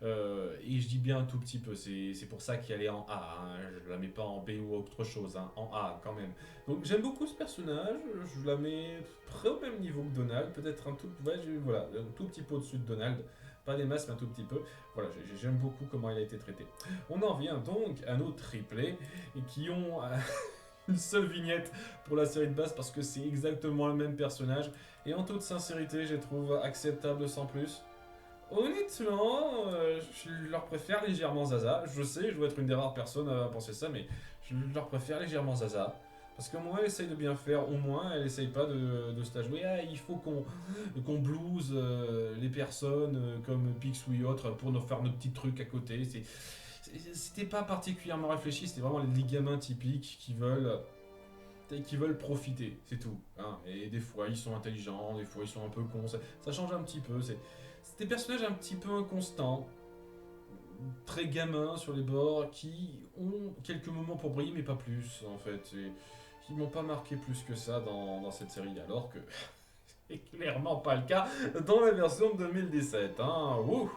Et je dis bien un tout petit peu, c'est pour ça qu'elle est en A, hein. Je la mets pas en B ou autre chose, hein, en A quand même. Donc j'aime beaucoup ce personnage, je la mets près au même niveau que Donald, peut-être un tout, ouais, voilà, un tout petit peu au-dessus de Donald. Pas des masses, mais un tout petit peu. Voilà, j'aime beaucoup comment il a été traité. On en vient donc à nos triplés, qui ont une seule vignette pour la série de base parce que c'est exactement le même personnage. Et en toute sincérité, je les trouve acceptables sans plus. Honnêtement, je leur préfère légèrement Zaza. Je sais, je dois être une des rares personnes à penser ça, mais je leur préfère légèrement Zaza. Parce qu'au moins elle essaye de bien faire, au moins elle essaye pas de se la jouer. Ah, il faut qu'on blouse les personnes comme Picsou et autres pour nous faire nos petits trucs à côté. C'était pas particulièrement réfléchi, c'était vraiment les gamins typiques qui veulent profiter, c'est tout. Hein. Et des fois ils sont intelligents, des fois ils sont un peu cons, ça change un petit peu. C'est des personnages un petit peu inconstants, très gamins sur les bords, qui ont quelques moments pour briller, mais pas plus en fait. Et qui m'ont pas marqué plus que ça dans cette série, alors que c'est clairement pas le cas dans la version de 2017. Hein. Ouh.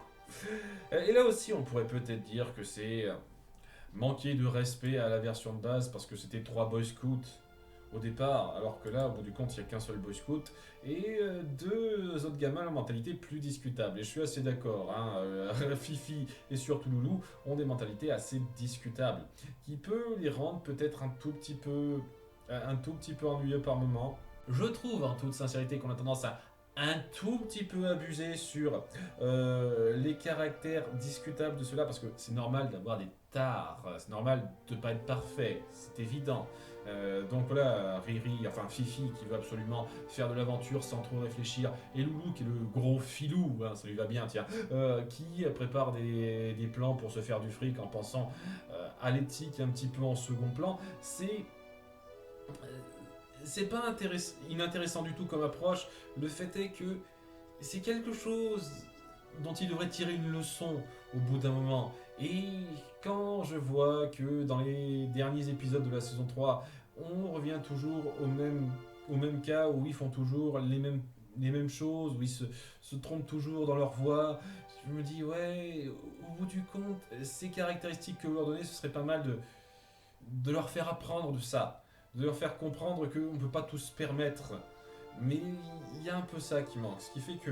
Et là aussi, on pourrait peut-être dire que c'est manquer de respect à la version de base parce que c'était 3 Boy Scouts au départ, alors que là, au bout du compte, il n'y a qu'un seul Boy Scout et 2 autres gamins à la mentalité plus discutable. Et je suis assez d'accord, hein, Fifi et surtout Loulou ont des mentalités assez discutables, qui peut les rendre peut-être un tout petit peu ennuyeux par moment. Je trouve en toute sincérité qu'on a tendance à un tout petit peu abuser sur les caractères discutables de ceux-là, parce que c'est normal d'avoir des tares, c'est normal de ne pas être parfait, c'est évident. Donc voilà, Riri, enfin Fifi qui veut absolument faire de l'aventure sans trop réfléchir, et Loulou qui est le gros filou, hein, ça lui va bien, tiens, qui prépare des plans pour se faire du fric en pensant à l'éthique un petit peu en second plan. C'est pas inintéressant du tout comme approche. Le fait est que c'est quelque chose dont il devrait tirer une leçon au bout d'un moment. Et quand je vois que dans les derniers épisodes de la saison 3, on revient toujours au même cas où ils font toujours les mêmes choses, où ils se trompent toujours dans leur voix, je me dis, ouais, au bout du compte, ces caractéristiques que vous leur donnez, ce serait pas mal de leur faire apprendre de ça, de leur faire comprendre qu'on ne peut pas tout se permettre. Mais il y a un peu ça qui manque, ce qui fait que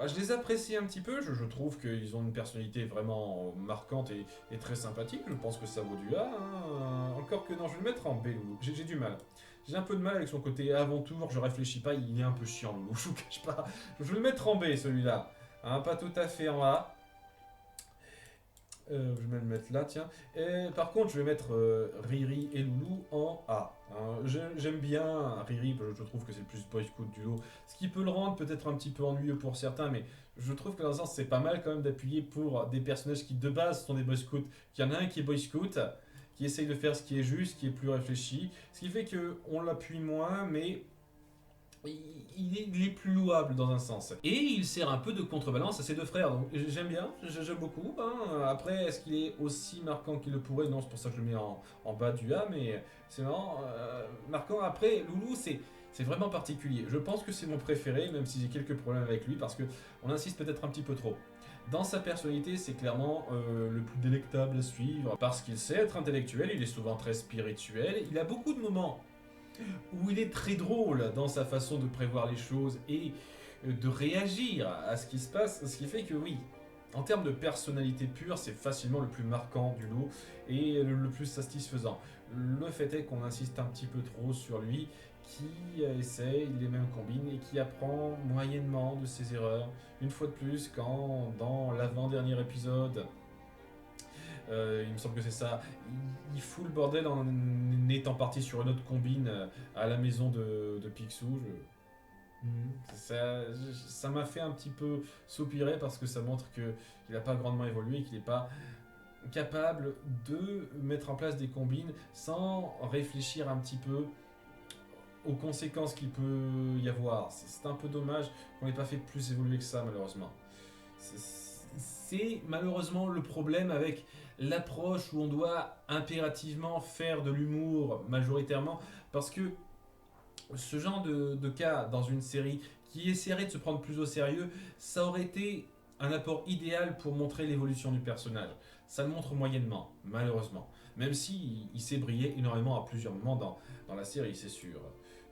je les apprécie un petit peu, je trouve qu'ils ont une personnalité vraiment marquante et très sympathique, je pense que ça vaut du A, hein. Encore que non, je vais le mettre en B, Loulou, j'ai du mal. J'ai un peu de mal avec son côté aventure, je réfléchis pas, il est un peu chiant, Loulou, je vous cache pas. Je vais le mettre en B, celui-là, hein, pas tout à fait en A. Je vais le mettre là, tiens. Et par contre, je vais mettre Riri et Loulou en A. Hein. J'aime bien Riri, je trouve que c'est le plus boy scout du lot. Ce qui peut le rendre peut-être un petit peu ennuyeux pour certains, mais je trouve que dans un sens, c'est pas mal quand même d'appuyer pour des personnages qui de base sont des boy scouts. Qu'il y en a un qui est boy scout, qui essaye de faire ce qui est juste, qui est plus réfléchi. Ce qui fait qu'on l'appuie moins, mais il est plus louable dans un sens. Et il sert un peu de contrebalance à ses 2 frères. Donc j'aime bien, j'aime beaucoup. Hein. Après, est-ce qu'il est aussi marquant qu'il le pourrait? Non, c'est pour ça que je le mets en bas du A, mais c'est vraiment marquant. Après, Loulou, c'est vraiment particulier. Je pense que c'est mon préféré, même si j'ai quelques problèmes avec lui, parce qu'on insiste peut-être un petit peu trop. Dans sa personnalité, c'est clairement le plus délectable à suivre, parce qu'il sait être intellectuel, il est souvent très spirituel, il a beaucoup de moments où il est très drôle dans sa façon de prévoir les choses et de réagir à ce qui se passe, ce qui fait que oui, en termes de personnalité pure, c'est facilement le plus marquant du lot et le plus satisfaisant. Le fait est qu'on insiste un petit peu trop sur lui, qui essaye les mêmes combines et qui apprend moyennement de ses erreurs. Une fois de plus, quand dans l'avant-dernier épisode, il me semble que c'est ça. Il fout le bordel en étant parti sur une autre combine à la maison de Picsou. Ça m'a fait un petit peu soupirer parce que ça montre qu'il n'a pas grandement évolué et qu'il n'est pas capable de mettre en place des combines sans réfléchir un petit peu aux conséquences qu'il peut y avoir. C'est un peu dommage qu'on n'ait pas fait plus évoluer que ça, malheureusement. C'est malheureusement le problème avec l'approche où on doit impérativement faire de l'humour majoritairement, parce que ce genre de cas dans une série qui essaierait de se prendre plus au sérieux, ça aurait été un apport idéal pour montrer l'évolution du personnage. Ça le montre moyennement, malheureusement. Même si il s'est brillé énormément à plusieurs moments dans la série, c'est sûr.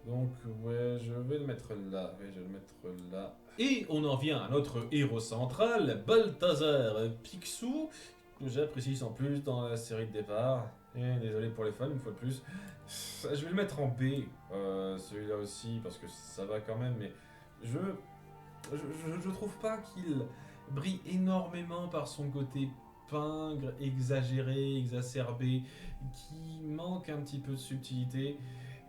Donc ouais, je vais le mettre là. Ouais, je vais le mettre là. Et on en vient à notre héros central, Balthazar Picsou, que j'apprécie sans plus dans la série de départ. Et désolé pour les fans, une fois de plus. Je vais le mettre en B, celui-là aussi, parce que ça va quand même, mais je trouve pas qu'il brille énormément par son côté pingre, exagéré, exacerbé, qui manque un petit peu de subtilité.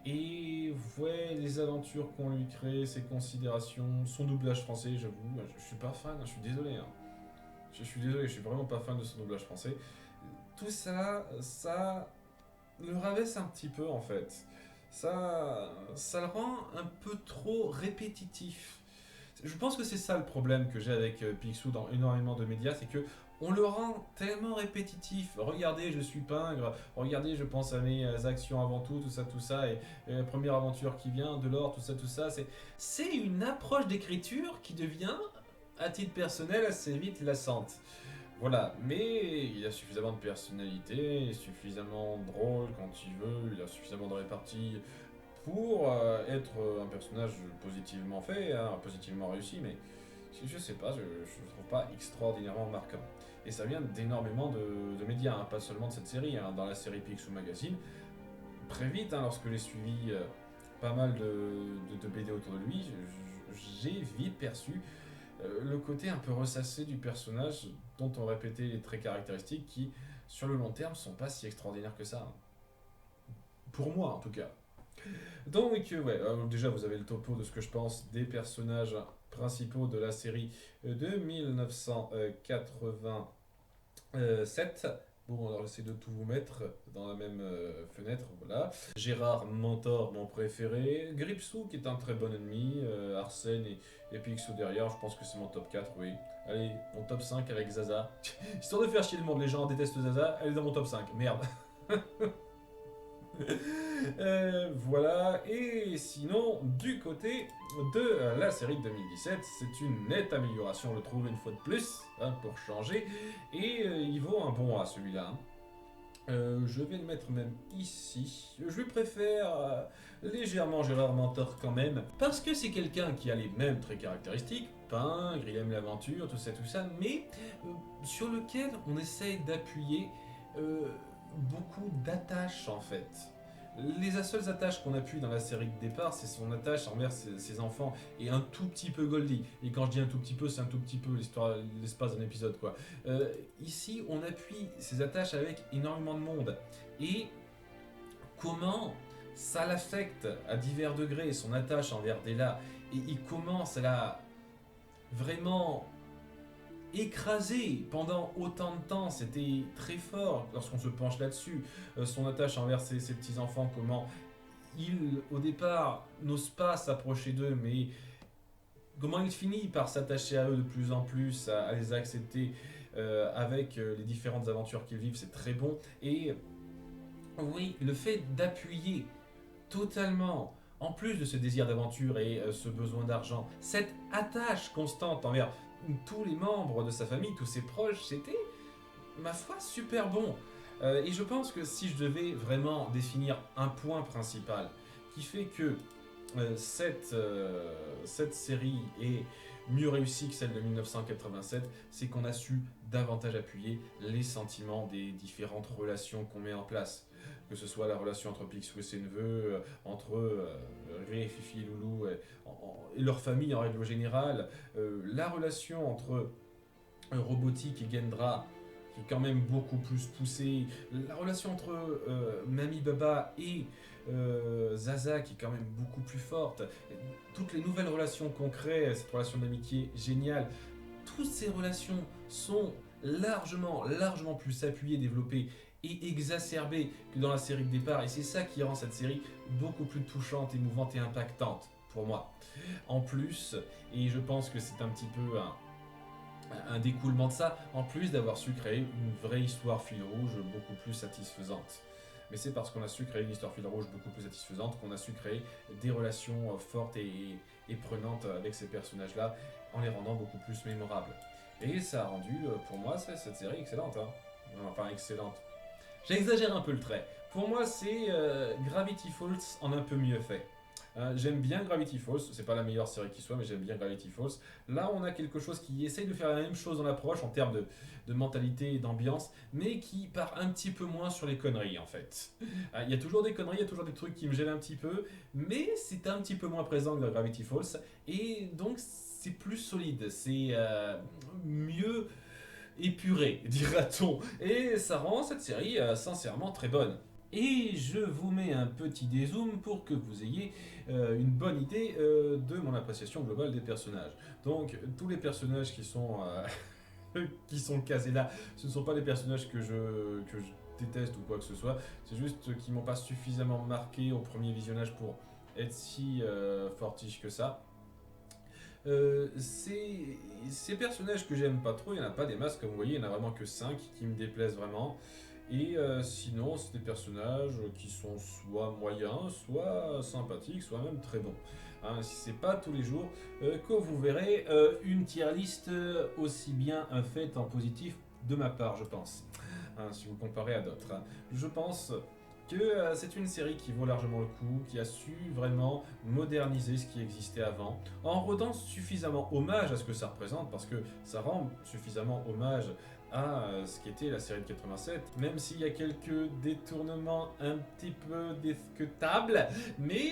Et ouais, les aventures qu'on lui crée, ses considérations, son doublage français, j'avoue, je suis pas fan, je suis désolé. Hein. Je suis désolé, je suis vraiment pas fan de son doublage français. Tout ça, ça le rabaisse un petit peu en fait. Ça le rend un peu trop répétitif. Je pense que c'est ça le problème que j'ai avec Picsou dans énormément de médias, c'est que on le rend tellement répétitif. Regardez, je suis pingre. Regardez, je pense à mes actions avant tout ça, et la première aventure qui vient, de l'or, tout ça. C'est une approche d'écriture qui devient, à titre personnel, assez vite lassante. Voilà, mais il a suffisamment de personnalité, suffisamment drôle quand il veut, il a suffisamment de répartie pour être un personnage positivement fait, hein, positivement réussi, mais je sais pas, je le trouve pas extraordinairement marquant. Et ça vient d'énormément de médias, hein, pas seulement de cette série, hein, dans la série Picsou Magazine. Très vite, hein, lorsque j'ai suivi pas mal de BD autour de lui, j'ai vite perçu le côté un peu ressassé du personnage dont on répétait les traits caractéristiques qui, sur le long terme, sont pas si extraordinaires que ça. Hein. Pour moi, en tout cas. Donc, ouais, déjà, vous avez le topo de ce que je pense des personnages principaux de la série de 1987. Bon, alors j'essaie de tout vous mettre dans la même fenêtre, voilà. Gérard, mentor, mon préféré. Gripsou, qui est un très bon ennemi. Arsène et Picsou derrière, je pense que c'est mon top 4, oui. Allez, mon top 5 avec Zaza. Histoire de faire chier le monde, les gens détestent Zaza, elle est dans mon top 5, merde. Voilà, et sinon, du côté de la série de 2017, c'est une nette amélioration, je le trouve, une fois de plus, hein, pour changer, et il vaut un bon A celui-là. Hein. Je vais le mettre même ici. Je lui préfère légèrement Gérard Mentor quand même, parce que c'est quelqu'un qui a les mêmes traits caractéristiques, pingre, il aime l'aventure, tout ça, mais sur lequel on essaye d'appuyer beaucoup d'attaches en fait. Les seules attaches qu'on appuie dans la série de départ, c'est son attache envers ses enfants et un tout petit peu Goldie. Et quand je dis un tout petit peu, c'est un tout petit peu l'espace d'un épisode quoi. Ici, on appuie ses attaches avec énormément de monde. Et comment ça l'affecte à divers degrés, son attache envers Della. Et il commence à la vraiment écrasé pendant autant de temps, c'était très fort lorsqu'on se penche là-dessus. Son attache envers ses petits-enfants, comment il, au départ, n'ose pas s'approcher d'eux, mais comment il finit par s'attacher à eux de plus en plus, à les accepter avec les différentes aventures qu'ils vivent, c'est très bon. Et oui, le fait d'appuyer totalement, en plus de ce désir d'aventure et ce besoin d'argent, cette attache constante envers tous les membres de sa famille, tous ses proches, c'était, ma foi, super bon. Et je pense que si je devais vraiment définir un point principal qui fait que cette série est mieux réussie que celle de 1987, c'est qu'on a su davantage appuyer les sentiments des différentes relations qu'on met en place. Que ce soit la relation entre Picsou et ses neveux, entre Ré, Fifi et Loulou, et leur famille en règle générale, la relation entre Robotique et Gendra, qui est quand même beaucoup plus poussée, la relation entre Mamie Baba et Zaza, qui est quand même beaucoup plus forte, toutes les nouvelles relations qu'on crée, cette relation d'amitié géniale, toutes ces relations sont largement plus appuyées, développées et exacerbées que dans la série de départ, et c'est ça qui rend cette série beaucoup plus touchante, émouvante et impactante pour moi. En plus, et je pense que c'est un petit peu un découlement de ça, en plus d'avoir su créer une vraie histoire fil rouge beaucoup plus satisfaisante. Mais c'est parce qu'on a su créer une histoire fil rouge beaucoup plus satisfaisante qu'on a su créer des relations fortes et prenantes avec ces personnages-là, en les rendant beaucoup plus mémorables. Et ça a rendu, pour moi, cette série excellente. Hein. Enfin, excellente. J'exagère un peu le trait. Pour moi, c'est Gravity Falls en un peu mieux fait. J'aime bien Gravity Falls, c'est pas la meilleure série qui soit, mais j'aime bien Gravity Falls. Là, on a quelque chose qui essaye de faire la même chose dans l'approche en termes de mentalité et d'ambiance, mais qui part un petit peu moins sur les conneries en fait. Il y a toujours des conneries, il y a toujours des trucs qui me gênent un petit peu, mais c'est un petit peu moins présent que dans Gravity Falls, et donc c'est plus solide, c'est mieux épuré, dira-t-on. Et ça rend cette série sincèrement très bonne. Et je vous mets un petit dézoom pour que vous ayez une bonne idée de mon appréciation globale des personnages. Donc tous les personnages qui sont casés là, ce ne sont pas des personnages que je déteste ou quoi que ce soit, c'est juste qu'ils m'ont pas suffisamment marqué au premier visionnage pour être si fortiche que ça. Ces personnages que j'aime pas trop, il n'y en a pas des masses, comme vous voyez, il n'y en a vraiment que 5 qui me déplaisent vraiment. Et sinon, c'est des personnages qui sont soit moyens, soit sympathiques, soit même très bons. Hein, c'est pas tous les jours que vous verrez une tier list aussi bien faite en positif de ma part, je pense. Hein, si vous comparez à d'autres. Hein. Je pense que c'est une série qui vaut largement le coup, qui a su vraiment moderniser ce qui existait avant, en rendant suffisamment hommage à ce que ça représente, parce que ça rend suffisamment hommage à ce qu'était la série de 87, même s'il y a quelques détournements un petit peu discutables, mais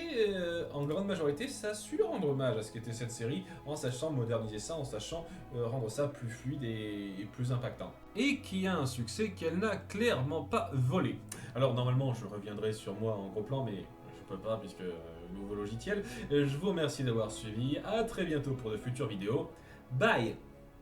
en grande majorité, ça a su rendre hommage à ce qu'était cette série, en sachant moderniser ça, en sachant rendre ça plus fluide et plus impactant. Et qui a un succès qu'elle n'a clairement pas volé. Alors normalement, je reviendrai sur moi en gros plan, mais je peux pas puisque nouveau logiciel. Je vous remercie d'avoir suivi, à très bientôt pour de futures vidéos. Bye!